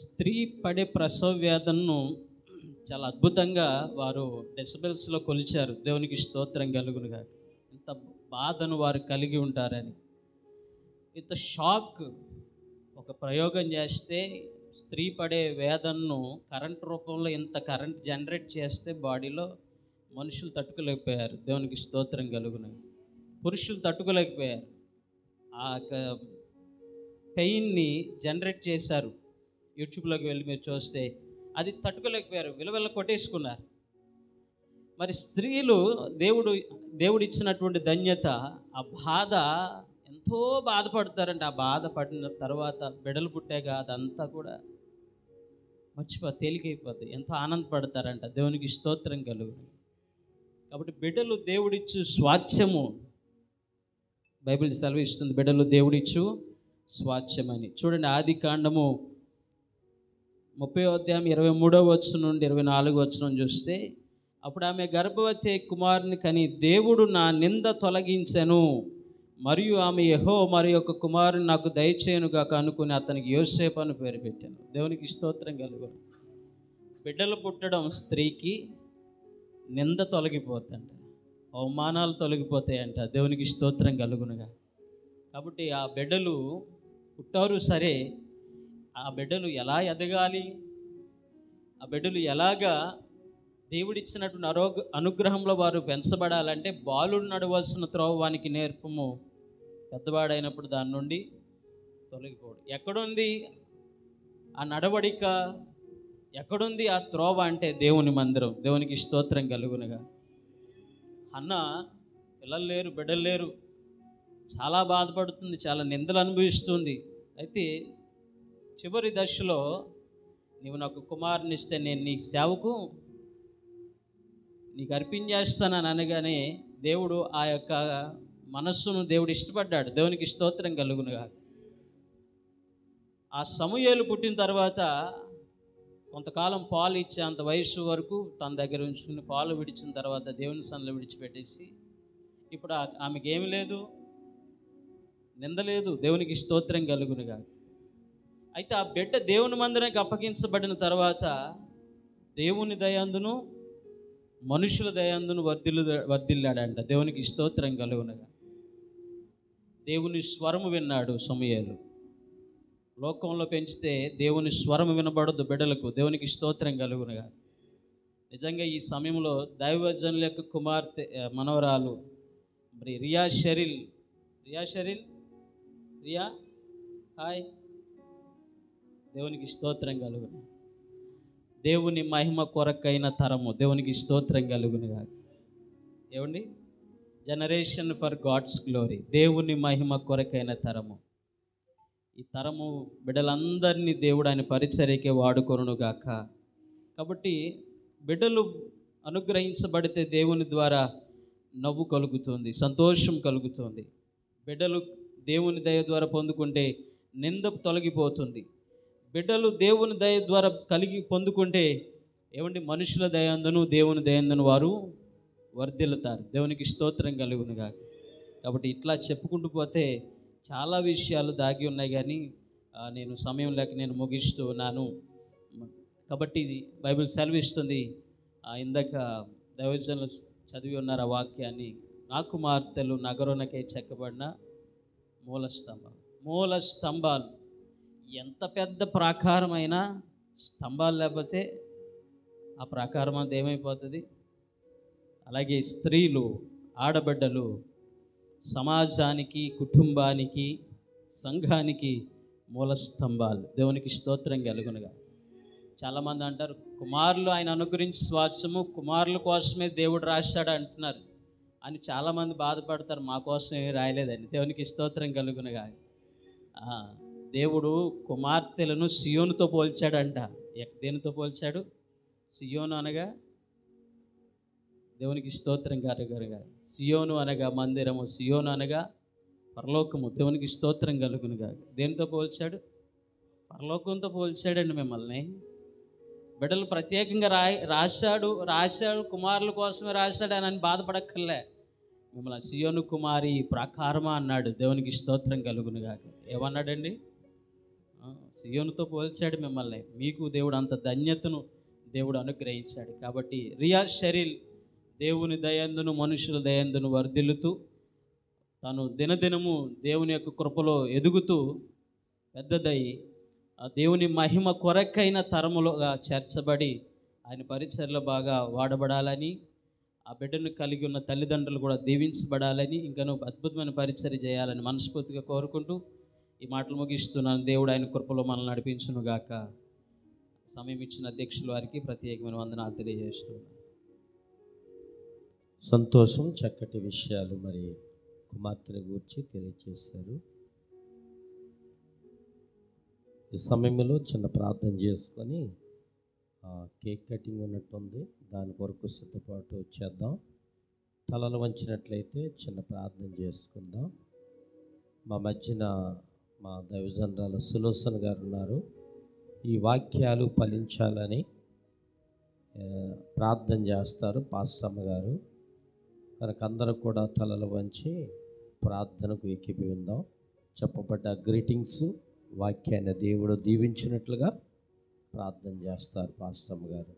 స్త్రీ పడే ప్రసవ వేదనను చాలా అద్భుతంగా వారు డెసిబెల్స్లో కొలిచారు. దేవునికి స్తోత్రం కలుగునుగా. ఇంత బాధను వారు కలిగి ఉంటారని. ఇంత షాక్. ఒక ప్రయోగం చేస్తే స్త్రీ పడే వేదనను కరెంట్ రూపంలో ఇంత కరెంట్ జనరేట్ చేస్తే బాడీలో మనుషులు తట్టుకోలేకపోయారు. దేవునికి స్తోత్రం కలుగునవి. పురుషులు తట్టుకోలేకపోయారు. ఆ పెయిన్ని జనరేట్ చేశారు. యూట్యూబ్లోకి వెళ్ళి మీరు చూస్తే అది తట్టుకోలేకపోయారు, విలవిల కొట్టేసుకున్నారు. మరి స్త్రీలు దేవుడు ఇచ్చినటువంటి ధన్యత, ఆ బాధ ఎంతో బాధపడతారంటే, ఆ బాధపడిన తర్వాత బిడ్డలు పుట్టాక అదంతా కూడా తేలికైపోతుంది. ఎంతో ఆనందపడతారంట. దేవునికి స్తోత్రం కలుగును. కాబట్టి బిడ్డలు దేవుడిచ్చు స్వాస్థ్యము. బైబిల్ సెలవిస్తుంది, బిడ్డలు దేవుడిచ్చు స్వాస్థ్యమని. చూడండి, ఆది కాండము 30వ అధ్యాయం 23వ వచనం నుండి 24వ వచనం చూస్తే, అప్పుడు ఆమె గర్భవతి కుమారుని కని దేవుడు నా నింద తొలగించెను, మరియు ఆమె యెహోవా మరి ఒక కుమారుని నాకు దయచేయనుగాక అనుకుని అతనికి యోసేపు అని పేరు పెట్టాను. దేవునికి స్తోత్రం కలుగును. బిడ్డలు పుట్టడం స్త్రీకి నింద తొలగిపోతుందంట, అవమానాలు తొలగిపోతాయంట. దేవునికి స్తోత్రం కలుగునుగా. కాబట్టి ఆ బిడ్డలు పుట్టారు సరే, ఆ బిడ్డలు ఎలా ఎదగాలి, ఆ బిడ్డలు ఎలాగా దేవుడిచ్చినటువంటి అనుగ్రహంలో వారు పెంచబడాలంటే బాలుడు నడవలసిన త్రోవ వానికి నేర్పము, పెద్దవాడైనప్పుడు దాని నుండి తొలగిపోడు. ఎక్కడుంది ఆ నడవడిక, ఎక్కడుంది ఆ త్రోవ అంటే దేవుని మందిరం. దేవునికి స్తోత్రం కలుగునుగా. అన్న పిల్లలు లేరు, బిడ్డలు లేరు, చాలా బాధపడుతుంది, చాలా నిందలు అనుభవిస్తుంది. అయితే చివరి దశలో నీవు నాకు కుమారుని ఇస్తే నేను నీ సేవకు నీకు అర్పించేస్తానని అనగానే దేవుడు ఆ యొక్క మనస్సును దేవుడు ఇష్టపడ్డాడు. దేవునికి స్తోత్రం కలుగునుగా. ఆ సమూయేలు పుట్టిన తర్వాత కొంతకాలం పాలు ఇచ్చే అంత వయసు వరకు తన దగ్గర ఉంచుకుని పాలు విడిచిన తర్వాత దేవుని సన్నిధిలో విడిచిపెట్టేసి ఇప్పుడు ఆమెకి ఏమి లేదు, నింద లేదు. దేవునికి స్తోత్రం కలుగునుగా. అయితే ఆ బిడ్డ దేవుని మందిరానికి అప్పగించబడిన తర్వాత దేవుని దయందును మనుషుల దయందును వర్ధిల్లాడంట. దేవునికి స్తోత్రం కలుగునుగా. దేవుని స్వరము విన్నాడు సమూయేలు. లోకంలో పెంచితే దేవుని స్వరం వినబడదు బిడ్డలకు. దేవునికి స్తోత్రం కలుగునుగా. నిజంగా ఈ సమయంలో దైవజనుల యొక్క కుమార్తె మనవరాలు మరి రియా షెరిల్ రియా హాయ్, దేవునికి స్తోత్రం కలుగును. దేవుని మహిమ కొరకైన తరము, దేవునికి స్తోత్రం కలుగునుగా. ఏమండి, జనరేషన్ ఫర్ గాడ్స్ గ్లోరీ, దేవుని మహిమ కొరకైన తరము. ఈ తరము బిడ్డలందరినీ దేవుడు ఆయన పరిచర్యకే వాడుకొనుగాక. కాబట్టి బిడ్డలు అనుగ్రహించబడితే దేవుని ద్వారా నవ్వు కలుగుతుంది, సంతోషం కలుగుతుంది. బిడ్డలు దేవుని దయ ద్వారా పొందుకుంటే నింద తొలగిపోతుంది. బిడ్డలు దేవుని దయ ద్వారా పొందుకుంటే ఏమండి, మనుషుల దయందును దేవుని దయందును వారు వర్ధిల్లుతారు. దేవునికి స్తోత్రం కలుగునుగా. కాబట్టి ఇట్లా చెప్పుకుంటూ పోతే చాలా విషయాలు దాగి ఉన్నాయి, కానీ నేను సమయం లేక నేను ముగిస్తూ ఉన్నాను. కాబట్టి ఇది బైబిల్ సెలవిస్తుంది. ఇందాక దైవజనులు చదివి ఉన్నారు ఆ వాక్యాన్ని. నా కుమార్తెలు నగరునకే చెక్కబడిన మూల స్తంభాలు. ఎంత పెద్ద ప్రాకారమైనా స్తంభాలు లేకపోతే ఆ ప్రాకారం అంతా ఏమైపోతుంది. అలాగే స్త్రీలు, ఆడబిడ్డలు సమాజానికి, కుటుంబానికి, సంఘానికి మూల స్తంభాలు. దేవునికి స్తోత్రం కలుగునుగా. చాలామంది అంటారు కుమారులు ఆయన అనుగ్రహించి స్వాస్థ్యము కుమారుల కోసమే దేవుడు రాశాడు అంటున్నారు అని చాలామంది బాధపడతారు. మా కోసం ఏమీ రాయలేదండి. దేవునికి స్తోత్రం కలుగునుగా. దేవుడు కుమార్తెలను సియోనుతో పోల్చాడంట. దేనితో పోల్చాడు? సియోను అనగా దేవునికి స్తోత్రం కలుగునుగా. సియోను అనగా మందిరము, సియోను అనగా పరలోకము. దేవునికి స్తోత్రం కలుగునుగా. దేనితో పోల్చాడు? పరలోకంతో పోల్చాడండి మిమ్మల్ని. బిడ్డలు ప్రత్యేకంగా రాశాడు కుమారుల కోసమే రాశాడు అని బాధపడక్కర్లే. మిమ్మల్ని సియోను కుమారి ప్రాకారమా అన్నాడు. దేవునికి స్తోత్రం కలుగునుగా. ఏమన్నాడండి? సియోనుతో పోల్చాడు మిమ్మల్ని. మీకు దేవుడు అంత ధన్యతను దేవుడు అనుగ్రహించాడు. కాబట్టి రియా షెరిల్ దేవుని దయందును మనుషుల దయందును వర్ధిల్లుతూ తాను దినదినము దేవుని యొక్క కృపలో ఎదుగుతూ పెద్దదై ఆ దేవుని మహిమ కొరకైన తరములుగా చేర్చబడి ఆయన పరిచర్లో బాగా వాడబడాలని, ఆ బిడ్డను కలిగి ఉన్న తల్లిదండ్రులు కూడా దీవించబడాలని, ఇంకనూ అద్భుతమైన పరిచర్య చేయాలని మనస్ఫూర్తిగా కోరుకుంటూ ఈ మాటలు ముగిస్తున్నాను. దేవుడు ఆయన కృపలో మనల్ని నడిపించునుగాక. సమయం ఇచ్చిన అధ్యక్షుల వారికి ప్రత్యేకమైన వందనాలు తెలియజేస్తున్నాను. సంతోషం. చక్కటి విషయాలు మరి కుమార్తెని గురించి తెలియజేశారు. ఈ సమయంలో చిన్న ప్రార్థన చేసుకొని కేక్ కటింగ్ ఉన్నట్టుంది, దాని కొరకు సిద్ధపాటు చేద్దాం. తలలు వంచినట్లయితే చిన్న ప్రార్థన చేసుకుందాం. మా మధ్యన మా దైవజనరాలు సులోచన గారు ఉన్నారు. ఈ వాక్యాలు ఫలించాలని ప్రార్థన చేస్తారు పాస్టమ్మ గారు. కనుక అందరూ కూడా తలలు వంచి ప్రార్థనకు ఎక్కిపోయిందాం. చెప్పబడ్డ గ్రీటింగ్స్ వాక్యాన్ని దేవుడు దీవించినట్లుగా ప్రార్థన చేస్తారు పాస్టమ్ గారు.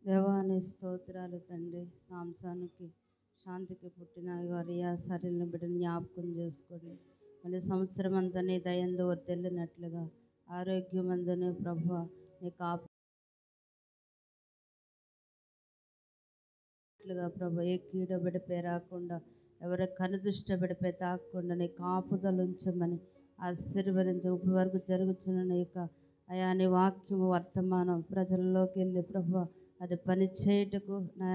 దేవాని స్తోత్రాలు తండ్రి. సాంసానికి శాంతికి పుట్టిన వారి ఆ శరీరం బిడ్డను జ్ఞాపకం చేసుకోండి. మళ్ళీ సంవత్సరం అంతా నీ దయంతో వర్తిల్లినట్లుగా ఆరోగ్యమందును ప్రభువా నీ కాపుగా ప్రభు ఏ కీడ బిడపే రాకుండా, ఎవరి కనుదృష్టి బిడపే తాకుండా నీ కాపుదలు ఉంచమని ఆశీర్వదించి ఇప్పటి వరకు జరుగుతున్న నీ యొక్క అయా నీ వాక్యము వర్తమానం ప్రజల్లోకి వెళ్ళి ప్రభు అది పని చేయుటకు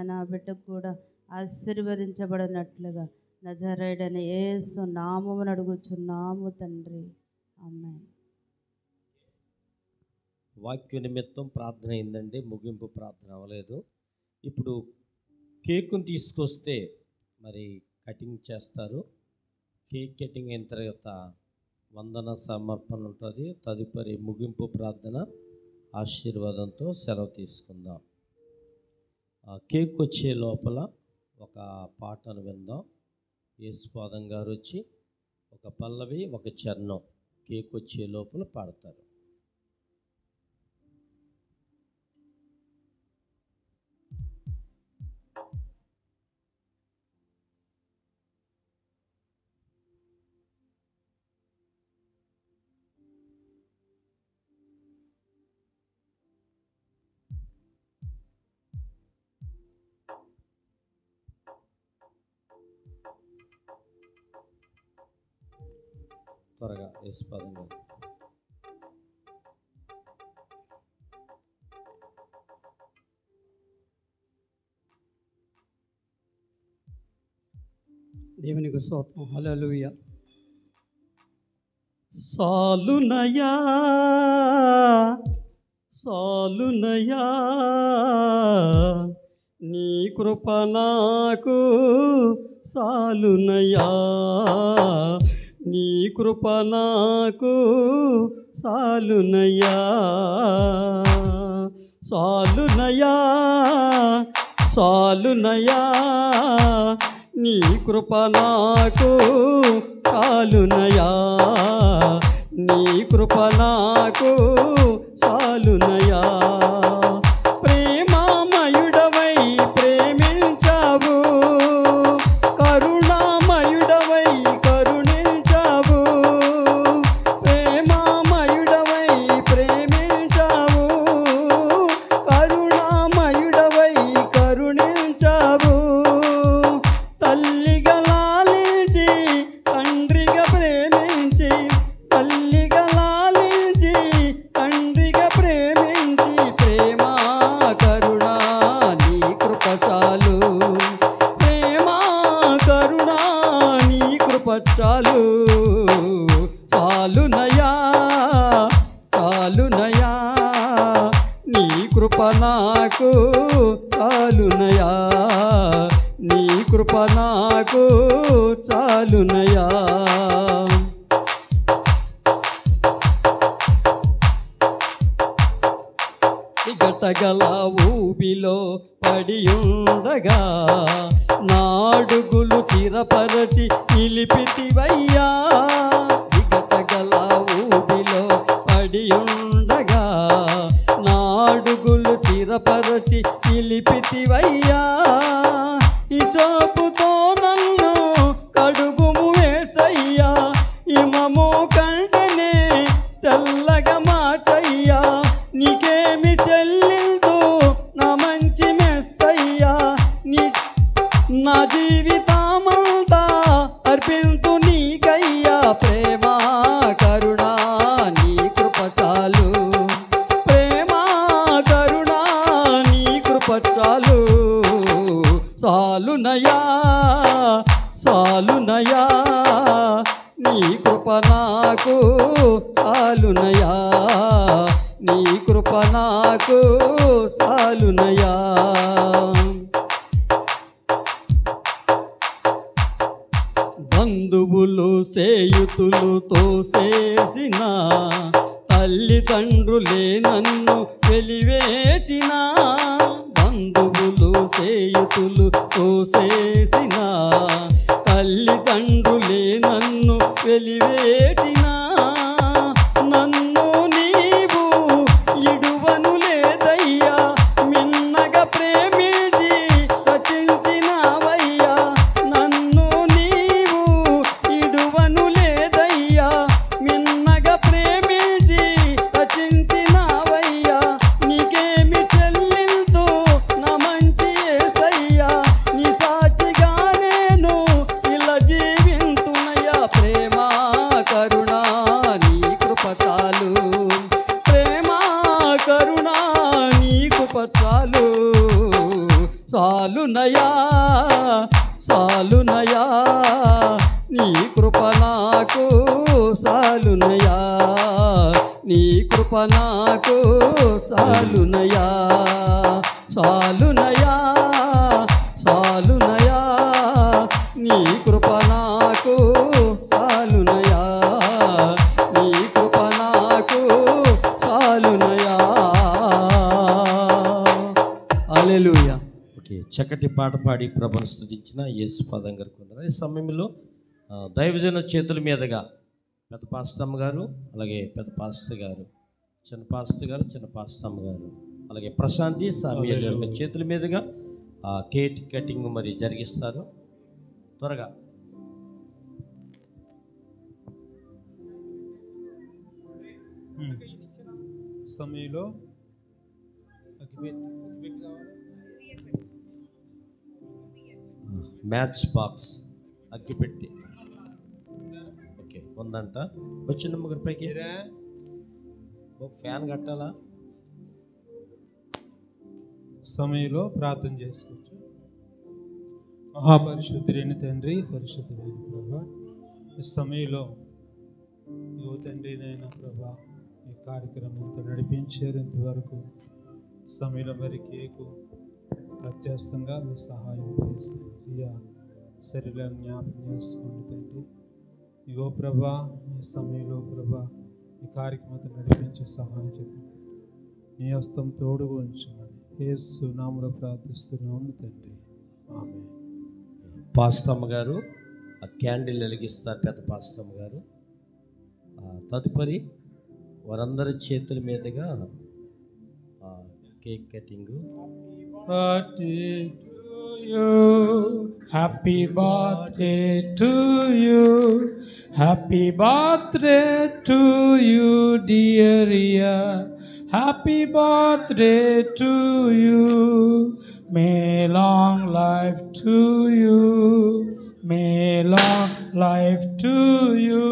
నా బిడ్డకు కూడా ఆశీర్వదించబడినట్లుగా నజరేయుడైన యేసు నామమున అడుగుచున్నాము తండ్రి. ఆమేన్. వాక్య నిమిత్తం ప్రార్థన అయిందండి, ముగింపు ప్రార్థన అవ్వలేదు. ఇప్పుడు కేకును తీసుకొస్తే మరి కటింగ్ చేస్తారు. కేక్ కటింగ్ అయిన తర్వాత వందన సమర్పణ ఉంటుంది. తదుపరి ముగింపు ప్రార్థన ఆశీర్వాదంతో సెలవు తీసుకుందాం. కేక్ వచ్చే లోపల ఒక పాటను విందాం. యేసుపాదం గారు వచ్చి ఒక పల్లవి ఒక చరణం కేక్ వచ్చే లోపల పాడతారు. త్వరగా యేసుపాదం గారు. దేవునికి స్తోత్రం. హల్లెలూయా. సాలునయా సాలునయా నీ కృప నాకు సాలునయా, నీ కృప నాకు సాలునయా, సాలునయా సాలునయా నీ కృప నాకు సాలునయా, నీ కృప నాకు సాలునయా. ప్రేమామయుడవై ప్రేమించావు, కరుణామయుడవై కరుణించావు, ప్రేమామయుడవై ప్రేమించావు, కరుణామయుడవై కరుణించావు. తల్లిగా లాలించి తండ్రిగా ప్రేమించి, తల్లిగా లాలించి తండ్రిగా ప్రేమించి, ప్రేమ కరుణ నీ కృప చాలు, ప్రేమ కరుణ నీ కృప చాలు. చాలునయా చాలునయా నీ కృప నాకు చాలునయా, నీ కృప నాకు చాలునయా. గటగల ఊబిలో పడియుండగా నాడుగులు చిరపరచి నిలిపితివయ్యా, గటగల ఊబిలో పడియుండగా నాడుగులు చిరపరచి నిలిపితివయ్యా. ఈ చూపుతో నన్ను కడుగుము యేసయ్యా, ఇమము కంటనే తెల్లగా మార్చయ్యా. నీకేమి చెల్లిందో నా మంచి మెస్సయ్యా, నా జీవితమంతా అర్పింతు నీకయ్యా. ప్రేమ కరుణ నీ కృప చాలు, ప్రేమ కరుణ నీ కృప చాలు. సాలునయా సాలునయా నీ కృప నాకు సాలునయా, నీ కృప నాకు సాలునయా. బంధువులు సేయుతులు తోసేసిన, తల్లిదండ్రులే నన్ను వెలివేచిన, బంధువులు సేయుతులు తోసేసిన, తల్లిదండ్రులే నన్ను వెలివేచినా నన్ను నీవు ఇడువను లేదయ్యా, మిన్నగా ప్రేమించి రచించినావయ్యా. నన్ను నీవు ఇడువను లేదయ్యా, మిన్నగా ప్రేమించి రచించినావయ్యా. నీకేమి చెల్లిందో నా మంచి యేసయ్యా, నీ సాక్షిగా నేను ఇలా జీవింతునయ్యా. ప్రేమ కరుణ నీ కృప చాలు, ప్రేమ కరుణ నీ కృప చాలు. చాలునయా చాలునయా నీ కృప నాకు చాలునయా, నీ కృప నాకు చాలునయా. చాలునయా చాలునయా నీ కృప నాకు చాలునయా, నీ కృప నాకు చాలునయా. హల్లెలూయా. ఓకే, చక్కటి పాట పాడి ప్రభుని స్తుతించిన యేసు పాదం గారికి వందనాలు. ఈ సమయంలో దైవజన చేతుల మీదుగా పెద్ద పాస్తమ్మ గారు, అలాగే పెద్ద పాస్టర్ గారు, చిన్న పాస్టర్ గారు, చిన్న పాస్తమ్మ గారు, అలాగే ప్రశాంతి సామ్యూయల్ యొక్క చేతుల మీదుగా కేక్ కటింగ్ మరి జరిగిస్తారు. త్వరగా సమయంలో మ్యాచ్ బాక్స్ అగ్గిపెట్టి ఓకే ఉందంట. వచ్చిన ముగ్గురు పైకి ఫ్యాన్ కట్టాలా? సమయంలో ప్రార్థన చేసుకోవచ్చు. మహాపరిశుద్ధుడైన తండ్రి, పరిశుద్ధుడైన ప్రభా, ఈ సమయంలో యువ తండ్రినైనా ప్రభా ఈ కార్యక్రమం అంతా నడిపించారు. ఇంతవరకు సమయంలో మరి కేకు ప్రత్యస్తంగా మీ సహాయం చేసి ప్రియా శరీరాన్ని జ్ఞాపకం చేసుకోండి తండ్రి. ఇగో ప్రభా ఈ సమయంలో ప్రభా ఈ కార్యక్రమంతో నడిపించే సహాయం చెప్పండి. నీ హస్తం తోడుగా ఉంచమని యేసు నామములో ప్రార్థిస్తున్నాము తండ్రి, ఆమేన్. పాస్తమ్మ గారు ఆ క్యాండిల్ వెలిగిస్తారు, పెద్ద పాస్తమ్మ గారు. తదుపరి వారందరి చేతుల మీదుగా cake cutting. Happy birthday to you. Happy birthday to you, dear Ria. Happy birthday to you. May long life to you. May long life to you.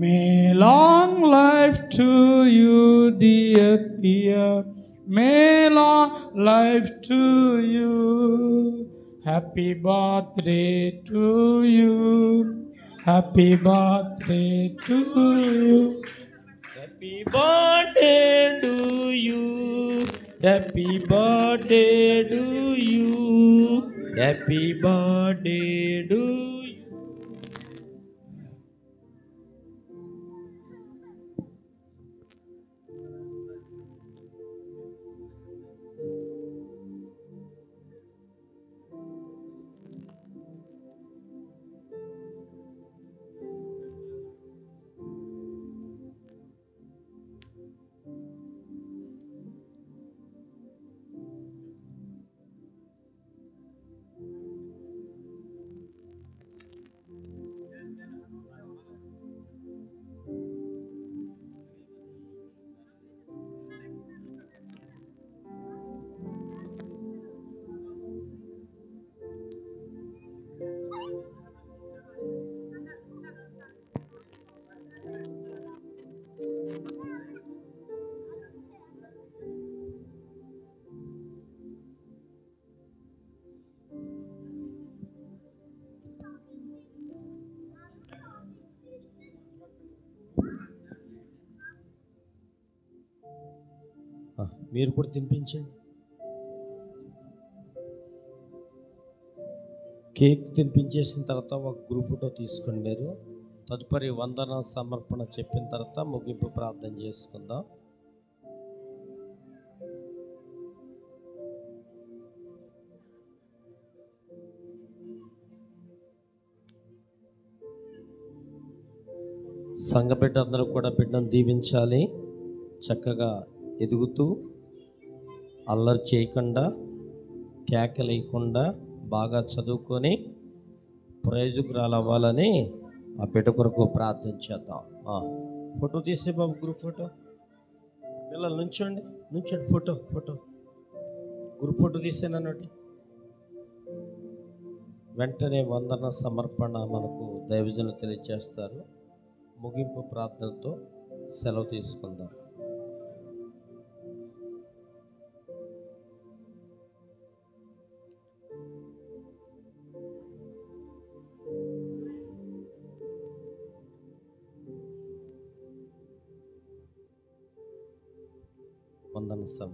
May long life to you, dear Ria. May long life to you. Happy birthday to you. Happy birthday to you. Happy birthday to you. Happy birthday to you. Happy birthday to you. మీరు కూడా తినిపించండి. కేక్ తినిపించేసిన తర్వాత ఒక గ్రూప్ ఫోటో తీసుకోండి మీరు. తదుపరి వందన సమర్పణ చెప్పిన తర్వాత ముగింపు ప్రార్థన చేసుకుందాం. సంఘ బిడ్డ అందరూ కూడా బిడ్డను దీవించాలి. చక్కగా ఎదుగుతూ అల్లరి చేయకుండా, కేకలేయకుండా బాగా చదువుకొని ప్రయోజకురాలు అవ్వాలని ఆ బిడ్డ కొరకు ప్రార్థన చేద్దాం. ఫోటో తీసే బాబు, గ్రూప్ ఫోటో. పిల్లలు నుంచోండి, ఫోటో గ్రూప్ ఫోటో తీసేనన్నట్టు. వెంటనే వందన సమర్పణ మనకు దైవజనులు తెలియజేస్తారు. ముగింపు ప్రార్థనతో సెలవు తీసుకుందాం. వందన సమ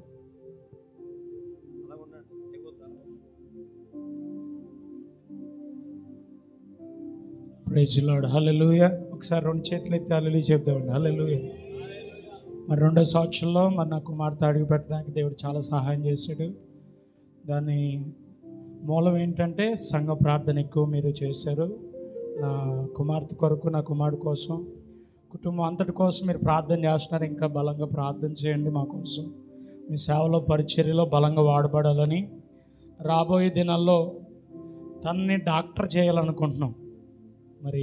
ప్రైజ్ లార్డ్. హల్లెలూయా. ఒకసారి 2 చేతులు ఎత్తి హల్లెలూయా చెప్తామండి. హల్లెలూయా. మరి 2వ సంవత్సరంలో మరి నా కుమార్తె అడుగు పెట్టడానికి దేవుడు చాలా సహాయం చేశాడు. దాని మూలం ఏంటంటే సంఘ ప్రార్థన ఎక్కువ మీరు చేశారు. నా కుమార్తె కొరకు, నా కుమారుడు కోసం, కుటుంబం అంతటి కోసం మీరు ప్రార్థన చేస్తున్నారు. ఇంకా బలంగా ప్రార్థన చేయండి మా కోసం. మీ సేవలో, పరిచర్యలో బలంగా వాడబడాలని. రాబోయే దినాల్లో తనని డాక్టర్ చేయాలనుకుంటున్నాం. మరి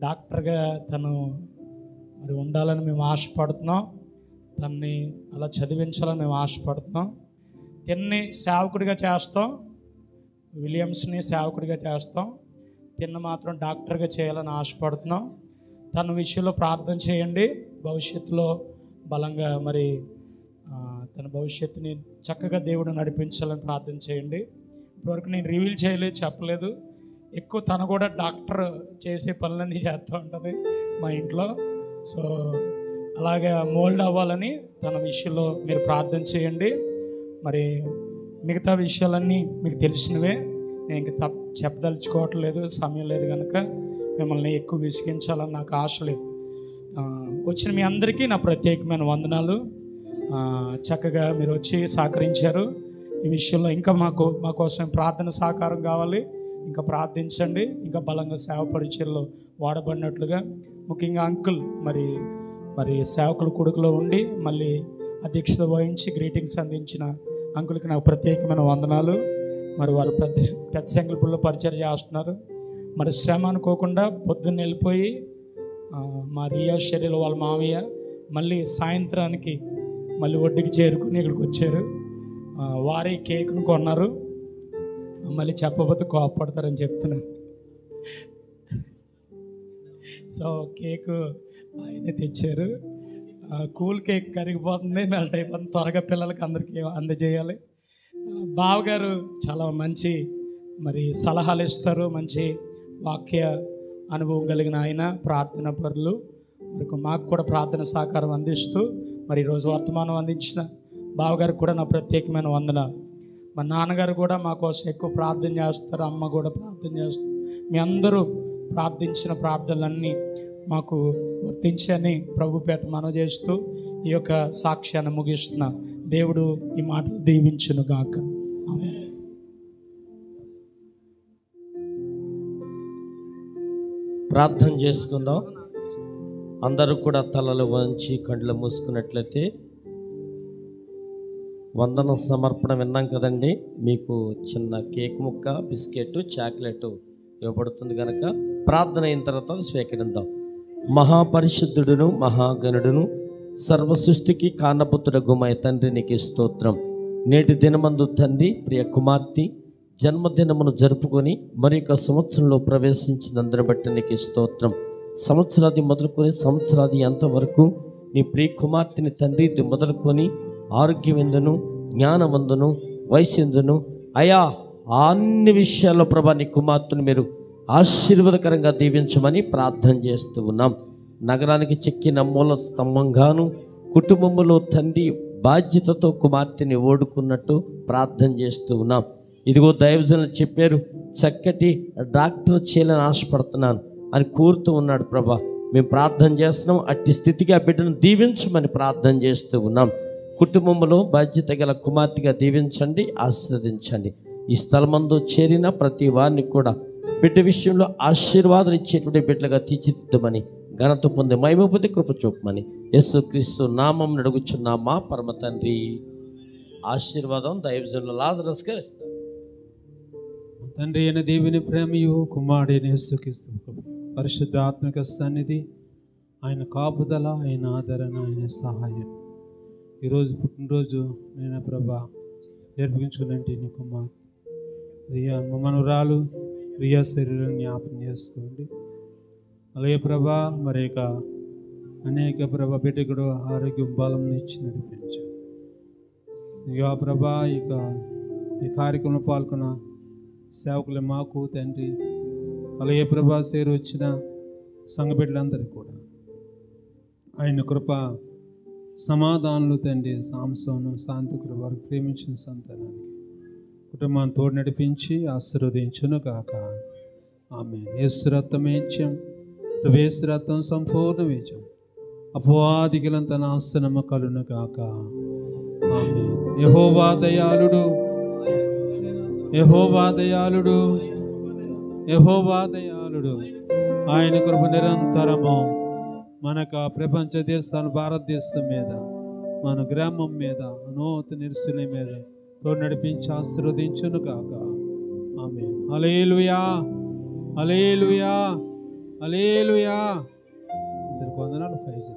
డాక్టర్గా తను మరి ఉండాలని మేము ఆశపడుతున్నాం. తనని అలా చదివించాలని మేము ఆశపడుతున్నాం. తిన్ని సేవకుడిగా చేస్తాం, విలియమ్స్ని సేవకుడిగా చేస్తాం. తిన్న మాత్రం డాక్టర్గా చేయాలని ఆశపడుతున్నాం. తన విషయంలో ప్రార్థన చేయండి. భవిష్యత్తులో బలంగా మరి తన భవిష్యత్తుని చక్కగా దేవుడు నడిపించాలని ప్రార్థన చేయండి. ఇప్పటివరకు నేను రివీల్ చేయలేదు, చెప్పలేదు. ఎక్కువ తను కూడా డాక్టర్ చేసే పనులన్నీ చేస్తూ ఉంటుంది మా ఇంట్లో. సో అలాగే మోల్డ్ అవ్వాలని తన విషయంలో మీరు ప్రార్థన చేయండి. మరి మిగతా విషయాలన్నీ మీకు తెలిసినవే, నేను ఇంకా చెప్పదలుచుకోవట్లేదు, సమయం లేదు కనుక మిమ్మల్ని ఎక్కువ విసిగించాలని నాకు ఆశ లేదు. వచ్చిన మీ అందరికీ నా ప్రత్యేకమైన వందనాలు. చక్కగా మీరు వచ్చి సహకరించారు. ఈ విషయంలో ఇంకా మా కోసం ప్రార్థన సహకారం కావాలి. ఇంకా ప్రార్థించండి. ఇంకా బలంగా సేవ పరిచయంలో వాడబడినట్లుగా, ముఖ్యంగా అంకుల్ మరి సేవకుల కొడుకులో ఉండి మళ్ళీ అధ్యక్షత వహించి గ్రీటింగ్స్ అందించిన అంకుల్కి నాకు ప్రత్యేకమైన వందనాలు. మరి వారు పెద్ద సంఖ్యలో పరిచయం చేస్తున్నారు. మరి శ్రమ అనుకోకుండా పొద్దున్న వెళ్ళిపోయి మా రియా శరీరం వాళ్ళ మామయ్య మళ్ళీ సాయంత్రానికి మళ్ళీ ఒడ్డుకి చేరుకుని ఇక్కడికి వచ్చారు. వారే కేక్ను కొన్నారు. మళ్ళీ చెప్పబోతే కోపడతారని చెప్తున్నాను. సో కేకు ఆయనే తెచ్చారు. కూల్ కేక్ కరిగిపోతుంది, మెల్ట్ అయిపోతుంది. త్వరగా పిల్లలకి అందరికీ అందజేయాలి. బావగారు చాలా మంచి మరి సలహాలు ఇస్తారు. మంచి వాక్య అనుభవం కలిగిన ఆయన, ప్రార్థన పరులు. మరి మాకు కూడా ప్రార్థన సహకారం అందిస్తూ మరి ఈరోజు వర్తమానం అందించిన బావగారికి కూడా నా ప్రత్యేకమైన వందనాలు. మా నాన్నగారు కూడా మా కోసం ఎక్కువ ప్రార్థన చేస్తారు, అమ్మ కూడా ప్రార్థన చేస్తారు. మీ అందరూ ప్రార్థించిన ప్రార్థనలన్నీ మాకు వర్తించని ప్రభుపేట మనవి చేస్తూ ఈ యొక్క సాక్ష్యాన్ని ముగిస్తున్న దేవుడు ఈ మాటలు దీవించును గాక. ఆమేన్. ప్రార్థన చేసుకుందాం. అందరూ కూడా తలలు వంచి కళ్ళు మూసుకున్నట్లయితే, వందనం సమర్పణ విన్నాం కదండి. మీకు చిన్న కేక్ ముక్క, బిస్కెట్, చాక్లెట్ ఇవ్వబడుతుంది కనుక ప్రార్థన అయిన తర్వాత స్వీకరిద్దాం. మహాపరిశుద్ధుడును మహాగణుడును సర్వ సృష్టికి కారణపుత్రుడగు మా తండ్రి నీకు స్తోత్రం. నేటి దినమందు తండ్రి ప్రియ కుమార్తె జన్మదినమును జరుపుకొని మరి యొక్క సంవత్సరంలో ప్రవేశించినందుని బట్టి నీకు స్తోత్రం. సంవత్సరాది మొదలుకొని సంవత్సరాది అంతవరకు నీ ప్రియ కుమార్తెని తండ్రి మొదలుకొని ఆరోగ్యవందును, జ్ఞానవంతును, వయస్సుందును అయా అన్ని విషయాల్లో ప్రభా నీ కుమార్తెను మీరు ఆశీర్వాదకరంగా దీవించమని ప్రార్థన చేస్తూ ఉన్నాం. నగరానికి చెక్కిన మూల స్తంభంగాను కుటుంబంలో తండ్రి బాధ్యతతో కుమార్తెని ఓడుకున్నట్టు ప్రార్థన చేస్తూ ఉన్నాం. ఇదిగో దైవజనులు చెప్పారు, చక్కటి డాక్టర్ చేయాలని ఆశపడుతున్నాను అని కోరుతూ ఉన్నాడు. ప్రభా మేము ప్రార్థన చేస్తున్నాం, అట్టి స్థితిగా బిడ్డను దీవించమని ప్రార్థన చేస్తూ ఉన్నాం. కుటుంబంలో బాధ్యత గల కుమార్తెగా దీవించండి, ఆశీర్వదించండి. ఈ స్థలమందు చేరిన ప్రతి వారిని కూడా బిడ్డ విషయంలో ఆశీర్వాదాలు ఇచ్చేటువంటి బిడ్డలుగా తీర్చిదిద్దమని ఘనత పొంది మహిమ పొంది కృప చూపమని యేసుక్రీస్తు నామం అడుగుచున్నా మా పరమ తండ్రి. ఆశీర్వాదం దైవజనుల లాజరస్ గారు ఇస్తారు. తండ్రి అయిన దేవుని ప్రేమయు కుమారుడైన యేసుక్రీస్తు పరిశుద్ధ ఆత్మిక సన్నిధి, ఆయన కాపుదల, ఆయన ఆదరణ, ఆయన సహాయం ఈరోజు పుట్టినరోజు నేను ప్రభా జరిపించుకున్నట్టు నీ కుమార్తె రియా మనవరాలు రియా శరీరం జ్ఞాపకం చేసుకోండి. అలాగే ప్రభా మరి అనేక ప్రభా బిడ్డకుడు ఆరోగ్యం బలం ఇచ్చి నడిపించారు. ఇక ప్రభా ఈ కార్యక్రమంలో పాల్గొన్న సేవకులు మాకు తండ్రి, అలాగే ప్రభా సేరు వచ్చిన సంఘ బిడ్డలందరికీ కూడా ఆయన కృప సమాధానాలు తండ్రి, సాంసోను శాంతి కృప వారికి ప్రేమించిన సంతానానికి కుటుంబాన్ని తోడు నడిపించి ఆశీర్వదించును కాక. ఆమేన్. యేసు రక్తమేచ్యం యేసు రక్తం సంపూర్ణ వేచం అపవాదికిలంత నాశనమ కలును కాక. ఆమేన్. యెహోవా దయాళుడు, యెహోవా దయాళుడు, యెహోవా దయాళుడు. ఆయన కృప నిరంతరము మనకు ప్రపంచ దేశాలు, భారతదేశం మీద, మన గ్రామం మీద, నూత నిరుసుల మీద తోడు నడిపించి ఆశీర్వదించును కాక. ఆమేన్. హల్లెలూయా, హల్లెలూయా, హల్లెలూయా. అందరికీ వందనాలు. ప్రైజ్.